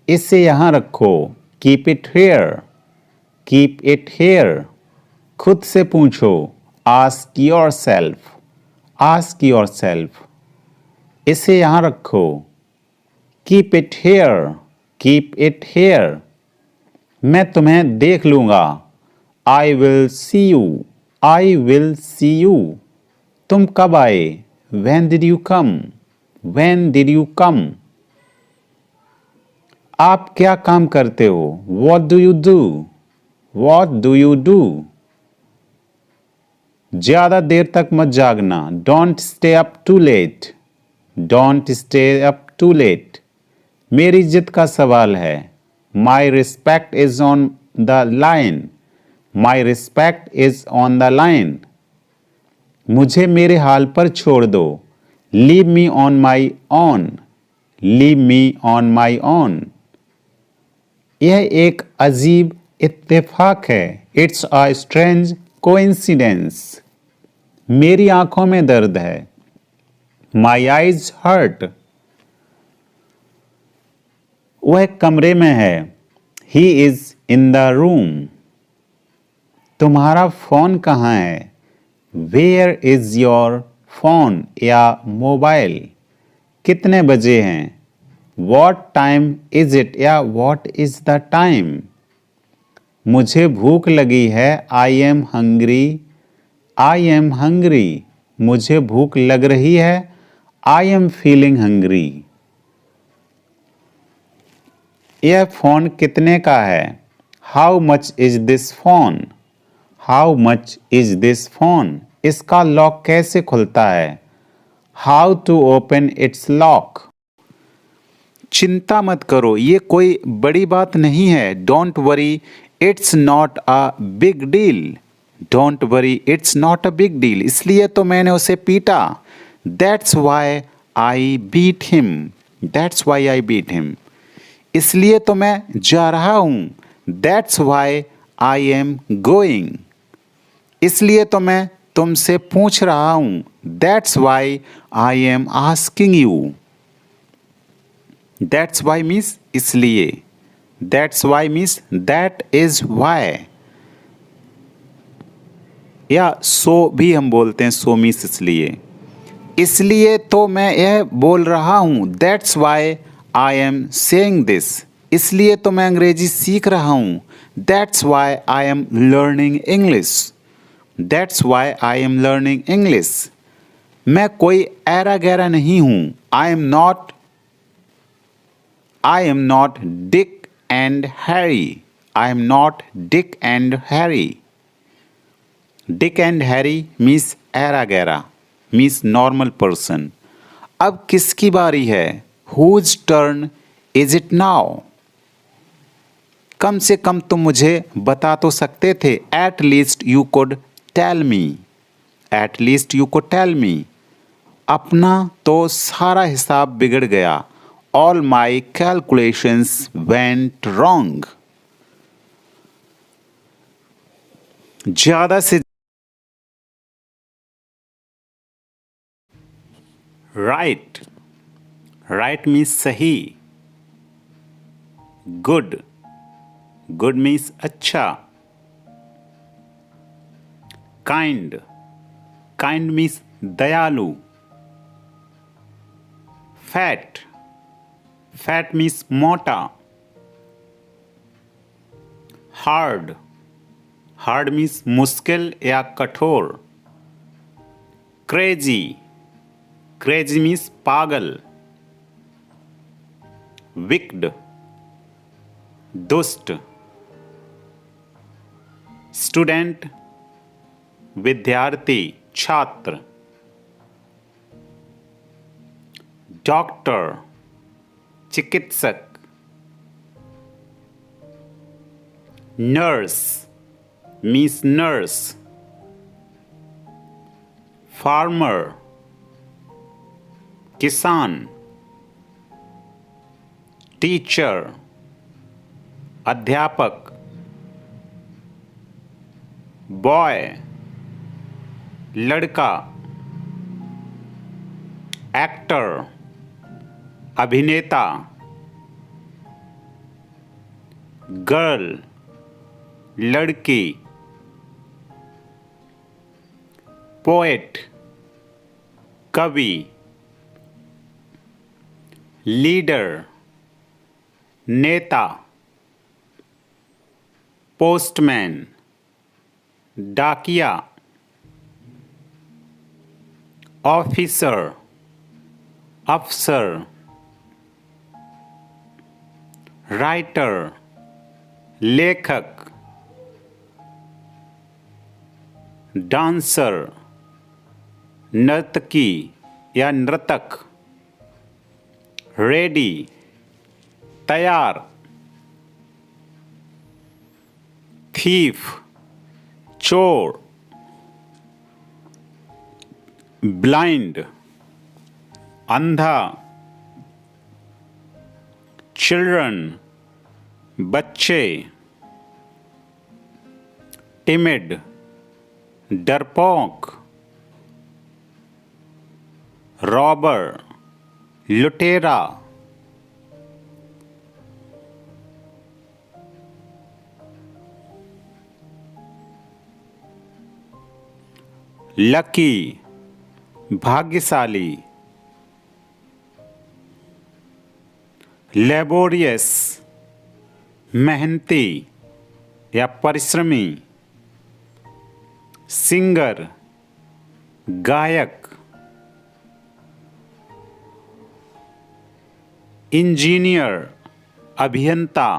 A: इसे यहाँ रखो, keep it here, keep it hair. खुद से पूछो, ask your self, ask your self. इसे यहाँ रखो, keep it here, keep it hair. मैं तुम्हें देख लूँगा, I will see you, I will see you. तुम कब आए, when did you come, when did you come. आप क्या काम करते हो, what do you do, what do you do. ज्यादा देर तक मत जागना, don't stay up too late, don't stay up too late. मेरी इज्जत का सवाल है, my respect is on the line, my respect is on the line. मुझे मेरे हाल पर छोड़ दो, leave me on my own, leave me on my own. यह एक अजीब इत्तेफाक है, इट्स अ स्ट्रेंज कोइंसिडेंस। मेरी आंखों में दर्द है, माई आईज हर्ट। वह कमरे में है, he is in the room. तुम्हारा फोन कहाँ है, वेयर इज योर फोन या मोबाइल। कितने बजे हैं, वॉट टाइम इज इट या वॉट इज द टाइम। मुझे भूख लगी है, I am hungry, I am hungry. मुझे भूख लग रही है, आई एम फीलिंग हंग्री। यह फोन कितने का है, how much is this phone, how much is this phone. इसका लॉक कैसे खुलता है, how to open its lock. चिंता मत करो, ये कोई बड़ी बात नहीं है, don't worry it's not a big deal, don't worry it's not a big deal. इसलिए तो मैंने उसे पीटा, that's why I beat him, that's why I beat him. इसलिए तो मैं जा रहा हूँ, that's why I am going. इसलिए तो मैं तुमसे पूछ रहा हूँ, that's why I am asking you. That's why means इसलिए, that's why means that is why. या सो भी हम बोलते हैं, सो मीन्स इसलिए। इसलिए तो मैं यह बोल रहा हूँ, that's why I am saying this. इसलिए तो मैं अंग्रेजी सीख रहा हूँ, that's why I am learning English, that's why I am learning English. मैं कोई ऐरा गैरा नहीं हूँ, I am not, I am not Dick and Harry. I am not Dick and Harry. Dick and Harry means ऐरा गैरा, means normal person. अब किसकी बारी है, whose turn is it now? कम से कम तुम मुझे बता तो सकते थे, at least you could tell me. At least you could tell me. अपना तो सारा हिसाब बिगड़ गया, all my calculations went wrong. ज्यादा से right, right means सही, good, good means अच्छा, kind, kind means दयालु, फैट, फैट मीन्स मोटा। हार्ड, हार्ड मीन्स मुश्किल या कठोर। क्रेजी, क्रेजी मीन्स पागल। विक्ड, दुष्ट। स्टूडेंट, विद्यार्थी, छात्र। डॉक्टर, चिकित्सक। Nurse means nurse. फार्मर, किसान। टीचर, अध्यापक। बॉय, लड़का। एक्टर, अभिनेता। गर्ल, लड़की। पोएट, कवि। लीडर, नेता। पोस्टमैन, डाकिया। ऑफिसर, अफसर। राइटर, लेखक। डांसर, नर्तकी या नर्तक। रेडी, तैयार। थीफ, चोर। ब्लाइंड, अंधा। चिल्ड्रन, बच्चे। टिमिड, डरपोक। रॉबर, लुटेरा। लकी, भाग्यशाली। लेबोरियस, मेहनती या परिश्रमी। सिंगर, गायक। इंजीनियर, अभियंता।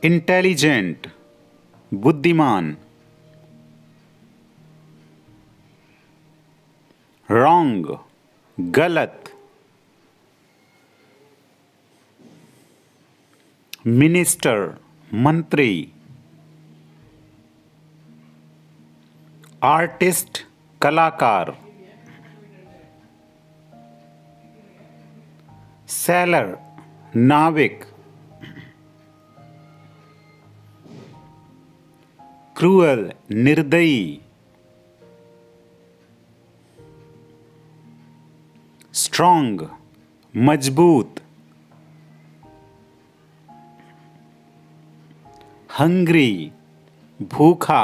A: इंटेलिजेंट, बुद्धिमान। रॉन्ग, गलत। मिनिस्टर, मंत्री। आर्टिस्ट, कलाकार। सैलर, नाविक। क्रूअल, निर्दयी। स्ट्रॉन्ग, मजबूत। हंग्री, भूखा।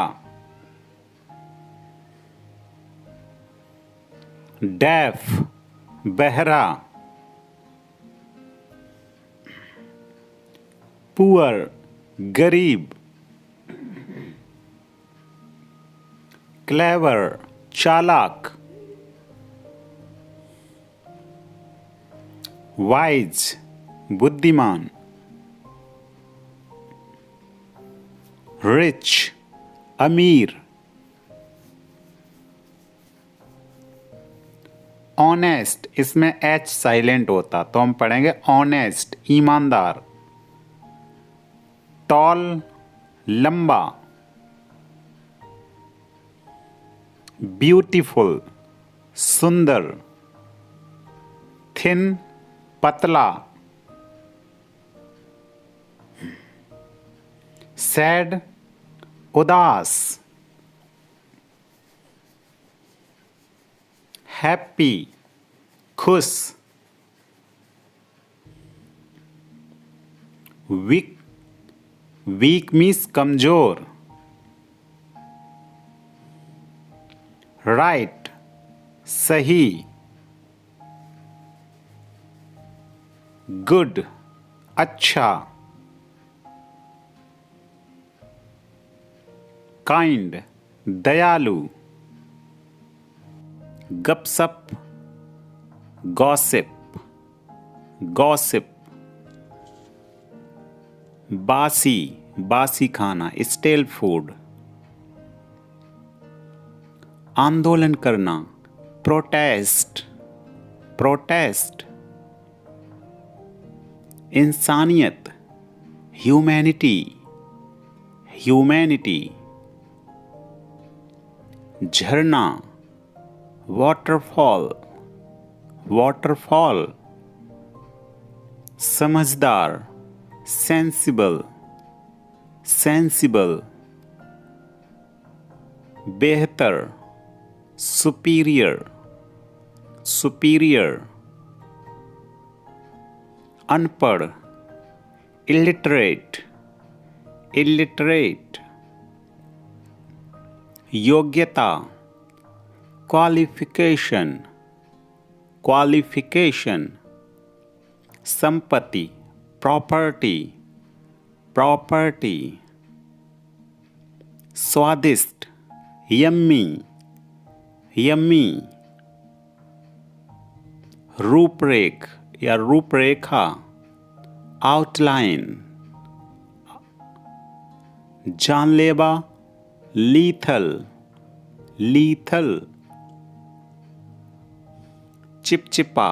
A: डेफ, बहरा। पुअर, गरीब। क्लेवर, चालाक। वाइज, बुद्धिमान। रिच, अमीर। ऑनेस्ट, इसमें एच साइलेंट होता तो हम पढ़ेंगे ऑनेस्ट, ईमानदार। टॉल, लंबा। ब्यूटीफुल, सुंदर। थिन, पतला। सैड, उदास। हैप्पी, खुश। वीक, वीक मीन्स कमजोर। राइट, सही, गुड, अच्छा, काइंड, दयालु, गपसप, गॉसिप, गॉसिप, बासी, बासी खाना, स्टेल फूड, आंदोलन करना, प्रोटेस्ट, प्रोटेस्ट, इंसानियत, ह्यूमैनिटी, ह्यूमैनिटी, झरना, वाटरफॉल, वाटरफॉल, समझदार, सेंसिबल, सेंसिबल, बेहतर, सुपीरियर, सुपीरियर, अनपढ़, इलिटरेट, इलिटरेट, योग्यता, क्वालिफिकेशन, क्वालिफिकेशन, संपत्ति, प्रॉपर्टी, प्रॉपर्टी, स्वादिष्ट, यम्मी, यम्मी, रूपरेख या रूपरेखा, आउटलाइन, जानलेवा, लीथल, लीथल, चिपचिपा,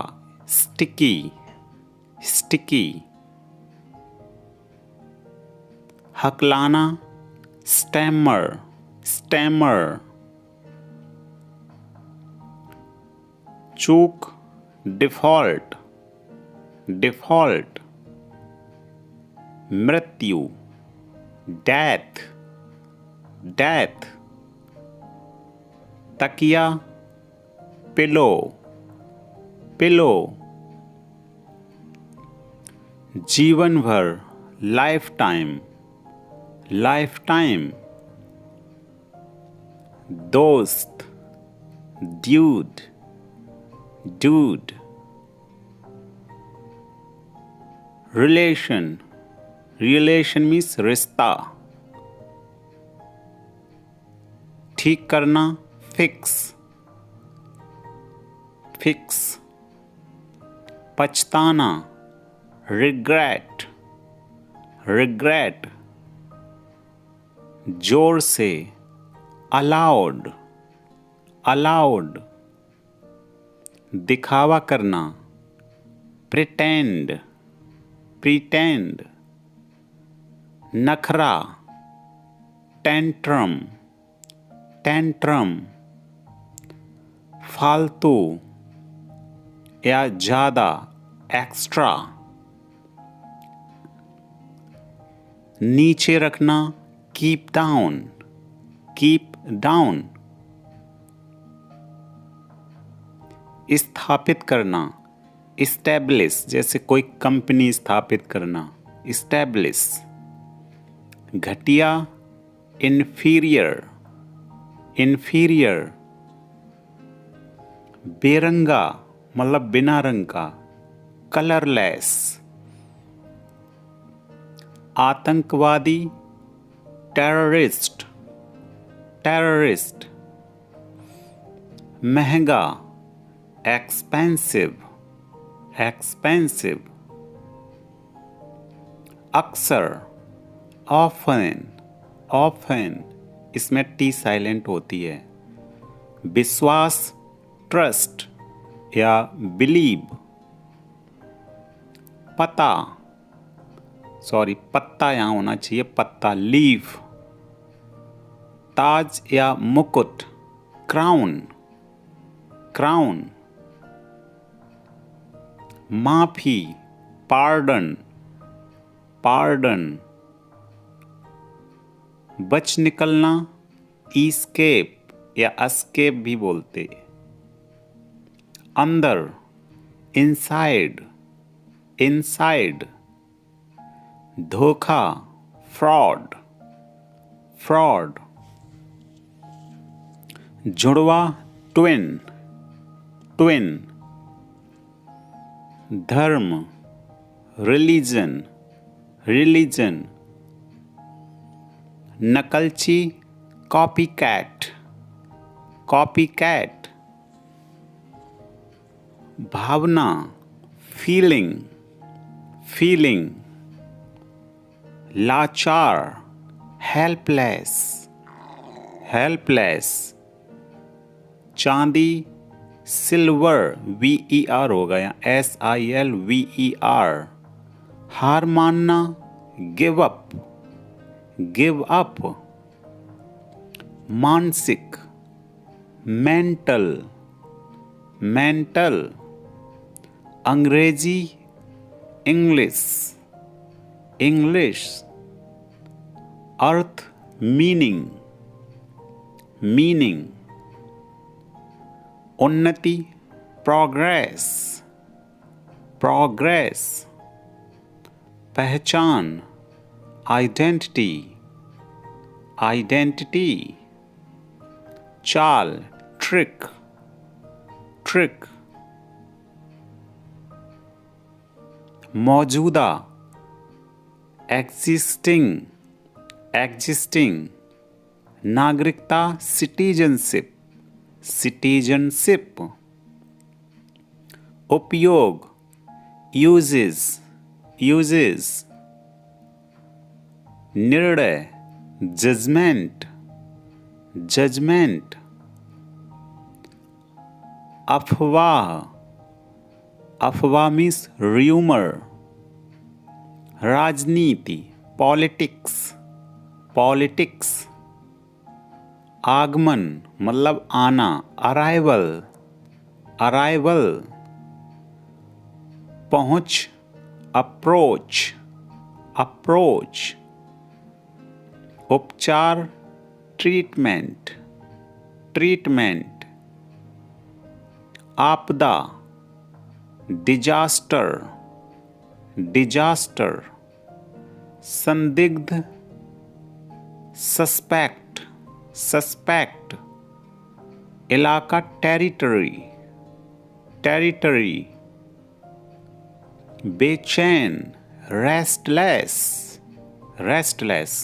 A: स्टिकी, स्टिकी, हकलाना, स्टैमर, स्टैमर, चूक, डिफॉल्ट, डिफॉल्ट, मृत्यु, डेथ, डेथ, तकिया, पिलो, पिलो, जीवन भर, लाइफ टाइम, लाइफ टाइम, दोस्त, dude, dude, relation, relation means रिश्ता, ठीक करना, फिक्स, फिक्स, पछताना, रिग्रेट, रिग्रेट, जोर से, अलाउड, अलाउड, दिखावा करना, प्रिटेंड, प्रिटेंड, नखरा, टेंट्रम, टेंट्रम, फालतू या ज़्यादा, एक्स्ट्रा, नीचे रखना, कीप डाउन, कीप डाउन, स्थापित करना, इस्टेब्लिश, जैसे कोई कंपनी स्थापित करना, इस्टेब्लिश, घटिया, इन्फीरियर, इन्फीरियर, बेरंगा मतलब बिना रंग का, कलरलेस, आतंकवादी, टेररिस्ट, टेररिस्ट, महंगा, एक्सपेंसिव, एक्सपेंसिव, अक्सर, ऑफन, ऑफन, इसमें टी साइलेंट होती है, विश्वास, ट्रस्ट या बिलीव, पता, सॉरी पत्ता यहाँ होना चाहिए, पत्ता, लीव, ताज या मुकुट, क्राउन, क्राउन, माफी, पार्डन, पार्डन, बच निकलना, एस्केप या एस्केप भी बोलते, अंदर, इनसाइड, इनसाइड, धोखा, फ्रॉड, फ्रॉड, जुड़वा, ट्विन, twin, धर्म, religion, religion, नकलची, copycat, copycat, भावना, feeling, feeling, लाचार, helpless, helpless, चांदी, सिल्वर, VER होगा या SILVER, हार मानना, गिव अप, गिव अप, मानसिक, मेंटल, मेंटल, अंग्रेजी, इंग्लिश, इंग्लिश, अर्थ, मीनिंग, मीनिंग, उन्नति, प्रोग्रेस, प्रोग्रेस, पहचान, आइडेंटिटी, आइडेंटिटी, चाल, ट्रिक, ट्रिक, मौजूदा, एग्जिस्टिंग, एग्जिस्टिंग, नागरिकता, सिटीजनशिप, सिटीजनशिप, उपयोग, यूजेस, यूजेस, निर्णय, जजमेंट, जजमेंट, अफवाह, अफवाह मीन्स र्यूमर, राजनीति, पॉलिटिक्स, पॉलिटिक्स, आगमन मतलब आना, अराइवल, अराइवल, पहुंच, अप्रोच, अप्रोच, उपचार, ट्रीटमेंट, ट्रीटमेंट, आपदा, डिजास्टर, डिजास्टर, संदिग्ध, सस्पेक्ट, सस्पेक्ट, इलाका, टेरिटरी, टेरिटरी, बेचैन, रेस्टलेस, रेस्टलेस,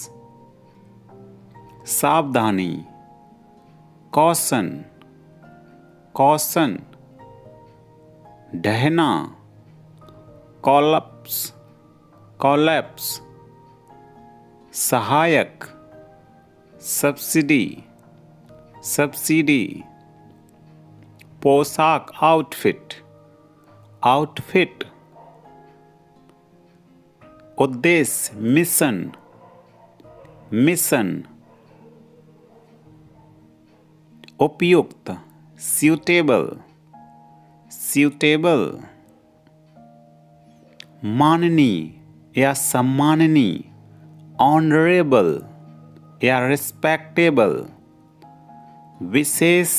A: सावधानी, कॉशन, कॉशन, ढहना, कॉलप्स, कॉलैप्स, सहायक, सब्सिडी, सब्सिडी, पोशाक, आउटफिट, आउटफिट, उद्देश्य, मिशन, मिशन, उपयुक्त, suitable, suitable, माननीय या सम्माननीय, ऑनरेबल या रिस्पेक्टेबल, विशेष,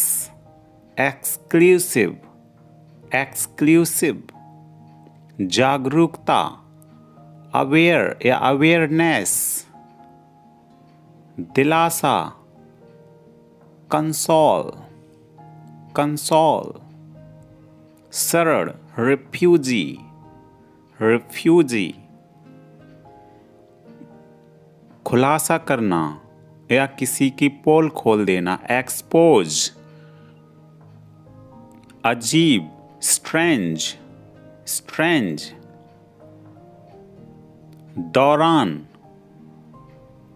A: एक्सक्लूसिव, एक्सक्लूसिव, जागरूकता, अवेयर या अवेयरनेस, दिलासा, कंसोल, कंसोल, सरल, रिफ्यूजी, रिफ्यूजी, खुलासा करना या किसी की पोल खोल देना, एक्सपोज, अजीब, स्ट्रेंज, स्ट्रेंज, दौरान,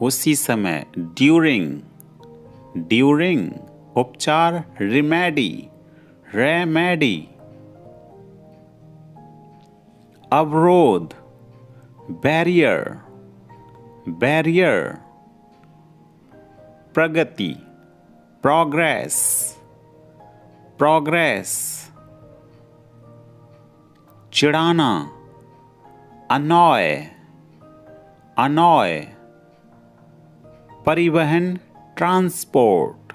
A: उसी समय, ड्यूरिंग, ड्यूरिंग, उपचार, रिमेडी, रेमेडी, अवरोध, बैरियर, बैरियर, प्रगति, प्रोग्रेस, प्रोग्रेस, चिढ़ाना, अनॉय, अनॉय, परिवहन, ट्रांसपोर्ट,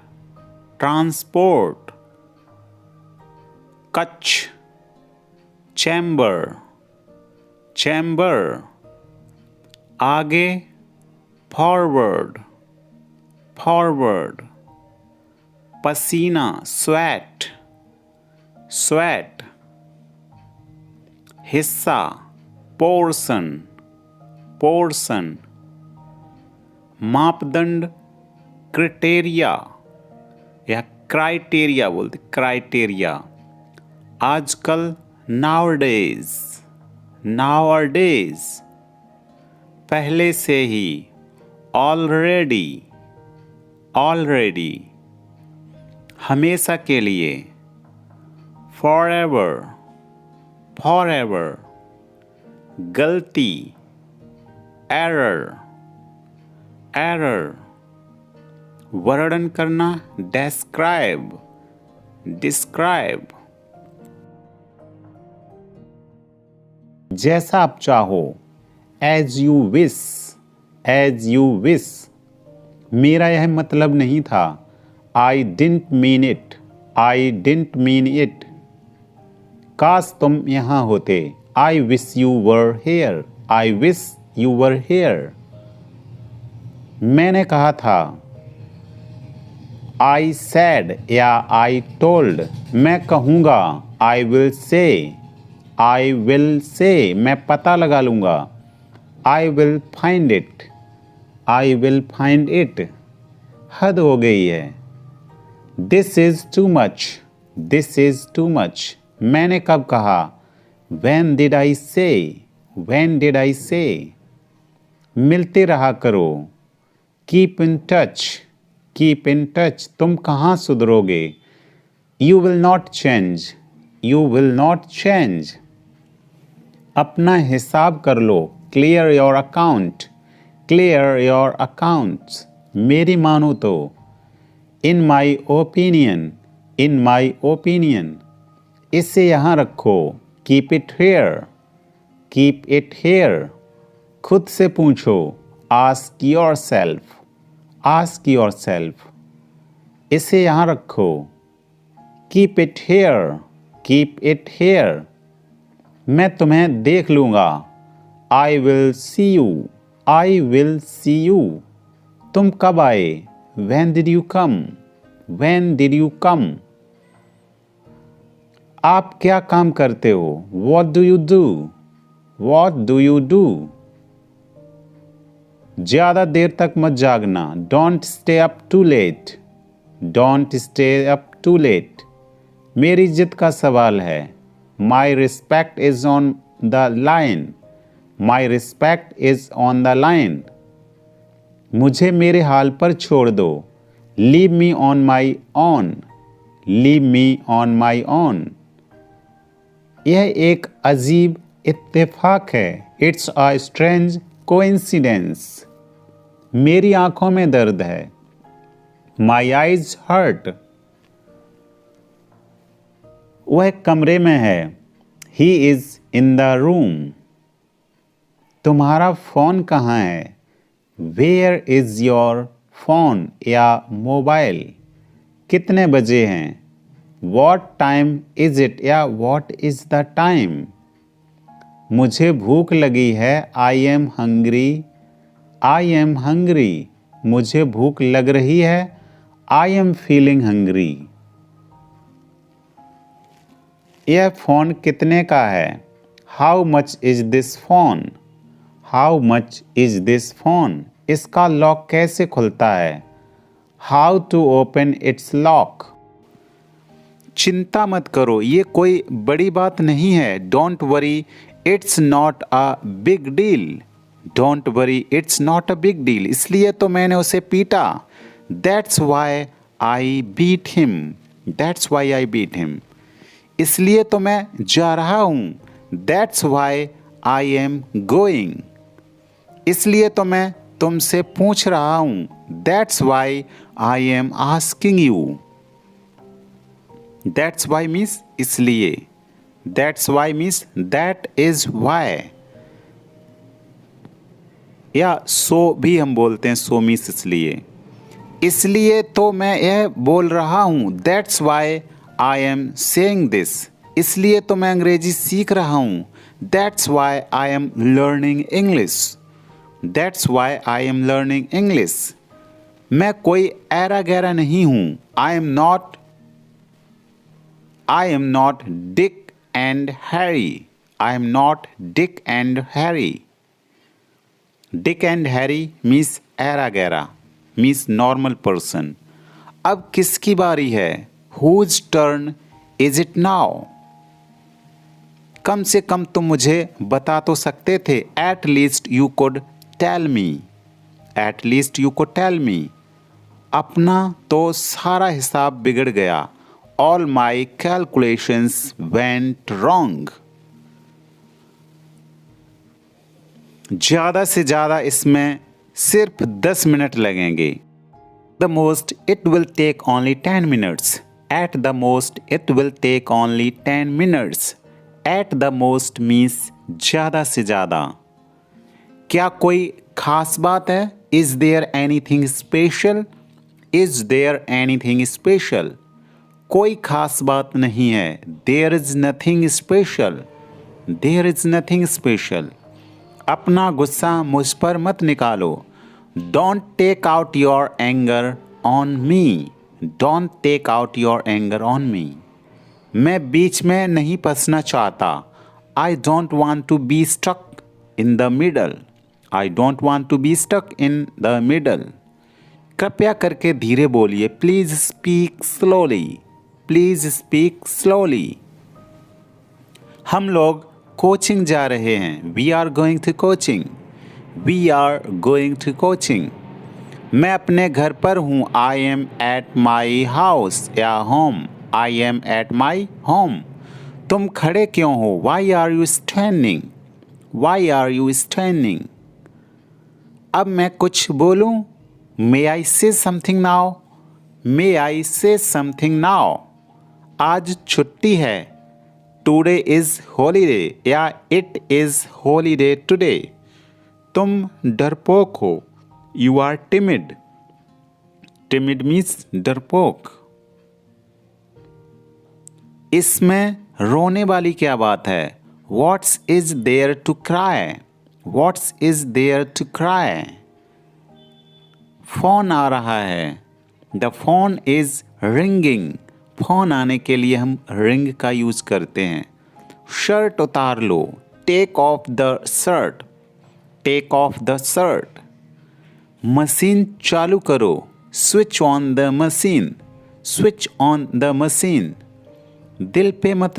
A: ट्रांसपोर्ट, कच्छ, चैम्बर, चैम्बर, आगे, फॉरवर्ड, फॉरवर्ड, पसीना, स्वेट, स्वेट, हिस्सा, पोर्शन, पोर्शन, मापदंड, क्राइटेरिया या क्राइटेरिया बोलते, क्राइटेरिया। आजकल, नाउअडेज, नाउअडेज। पहले से ही, ऑलरेडी, ऑलरेडी। हमेशा के लिए, फॉरएवर, फॉरएवर। गलती, एरर, एरर। वर्णन करना, डिस्क्राइब, डिस्क्राइब। जैसा आप चाहो, as you wish, as you wish. मेरा यह मतलब नहीं था, I didn't mean it, I didn't mean it. काश तुम यहाँ होते, I wish you were here, I wish you were here. मैंने कहा था, आई सैड या आई टोल्ड। मैं कहूँगा, I will say, I will say. मैं पता लगा लूँगा, I will find it, I will find it. हद हो गई है, this is too much, this is too much. मैंने कब कहा, व्हेन डिड आई से, व्हेन डिड आई से। मिलते रहा करो, keep in touch, keep in touch. तुम कहाँ सुधरोगे, you will not change, you will not change. अपना हिसाब कर लो, clear your account, clear your accounts. मेरी मानो तो, इन my opinion, in my opinion. इसे यहाँ रखो, keep it here, keep it hair. खुद से पूछो, ask your self, ask your self. इसे यहाँ रखो, keep it here, keep it hair. मैं तुम्हें देख लूँगा, I will see you, I will see you. तुम कब आए, when did you come, when did you come. आप क्या काम करते हो, what do you do, what do you do. ज़्यादा देर तक मत जागना, don't stay up too late, don't stay up too late. मेरी इज्जत का सवाल है, my respect is on the line, my respect is on the line. मुझे मेरे हाल पर छोड़ दो, leave me on my own, leave me on my own. यह एक अजीब इत्तेफाक है, इट्स अ स्ट्रेंज कोइंसिडेंस। मेरी आंखों में दर्द है, माई आइज हर्ट। वह कमरे में है, he is in the room. तुम्हारा फोन कहाँ है, वेयर इज योर फोन या मोबाइल। कितने बजे हैं, वॉट टाइम इज इट या वॉट इज द टाइम। मुझे भूख लगी है, I am hungry, I am hungry. मुझे भूख लग रही है, आई एम फीलिंग हंग्री। यह फ़ोन कितने का है, how much is this phone, how much is this phone. इसका लॉक कैसे खुलता है, how to open its lock. चिंता मत करो, ये कोई बड़ी बात नहीं है, don't worry it's not a big deal, don't worry it's not a big deal. इसलिए तो मैंने उसे पीटा, that's why I beat him, that's why I beat him. इसलिए तो मैं जा रहा हूँ, that's why I am going. इसलिए तो मैं तुमसे पूछ रहा हूँ, that's why I am asking you. That's why means इसलिए, that's why means that is why. या सो भी हम बोलते हैं, सो मीन्स इसलिए। इसलिए तो मैं यह बोल रहा हूँ, that's why I am saying this. इसलिए तो मैं अंग्रेजी सीख रहा हूँ, that's why I am learning English, that's why I am learning English. मैं कोई ऐरा गैरा नहीं हूँ, I am not I am not Dick and Harry. I am not Dick and Harry. Dick and Harry means era gera, means normal person. अब किसकी बारी है? Whose turn is it now? कम से कम तुम मुझे बता तो सकते थे. At least you could tell me. At least you could tell me. अपना तो सारा हिसाब बिगड़ गया. All my calculations went wrong. ज़्यादा से ज़्यादा इसमें सिर्फ 10 मिनट लगेंगे. The most it will take only 10 minutes. At the most it will take only 10 minutes. At the most means ज़्यादा से ज़्यादा. क्या कोई खास बात है? Is there anything special? Is there anything special? कोई खास बात नहीं है. There is nothing special. There is nothing special. अपना गुस्सा मुझ पर मत निकालो. Don't take out your anger on me. Don't take out your anger on me. मैं बीच में नहीं फंसना चाहता. I don't want to be stuck in the middle. I don't want to be stuck in the middle. कृपया करके धीरे बोलिए. Please speak slowly. Please speak slowly. हम लोग कोचिंग जा रहे हैं. We are going to coaching. We are going to coaching. मैं अपने घर पर हूँ. I am at my house या home. I am at my home. तुम खड़े क्यों हो? Why are you standing? Why are you standing? अब मैं कुछ बोलूँ? May I say something now? May I say something now? आज छुट्टी है. Today is holiday या it is holiday today. तुम डरपोक हो. You are timid. Timid means डरपोक. इसमें रोने वाली क्या बात है? What is there to cry? What is there to cry? Phone आ रहा है. The phone is ringing. Phone आने के लिए हम रिंग का यूज करते हैं. शर्ट उतार लो. Take off the shirt. Take off the shirt. Machine चालू करो. Switch on the machine. Switch on the machine. दिल पे मत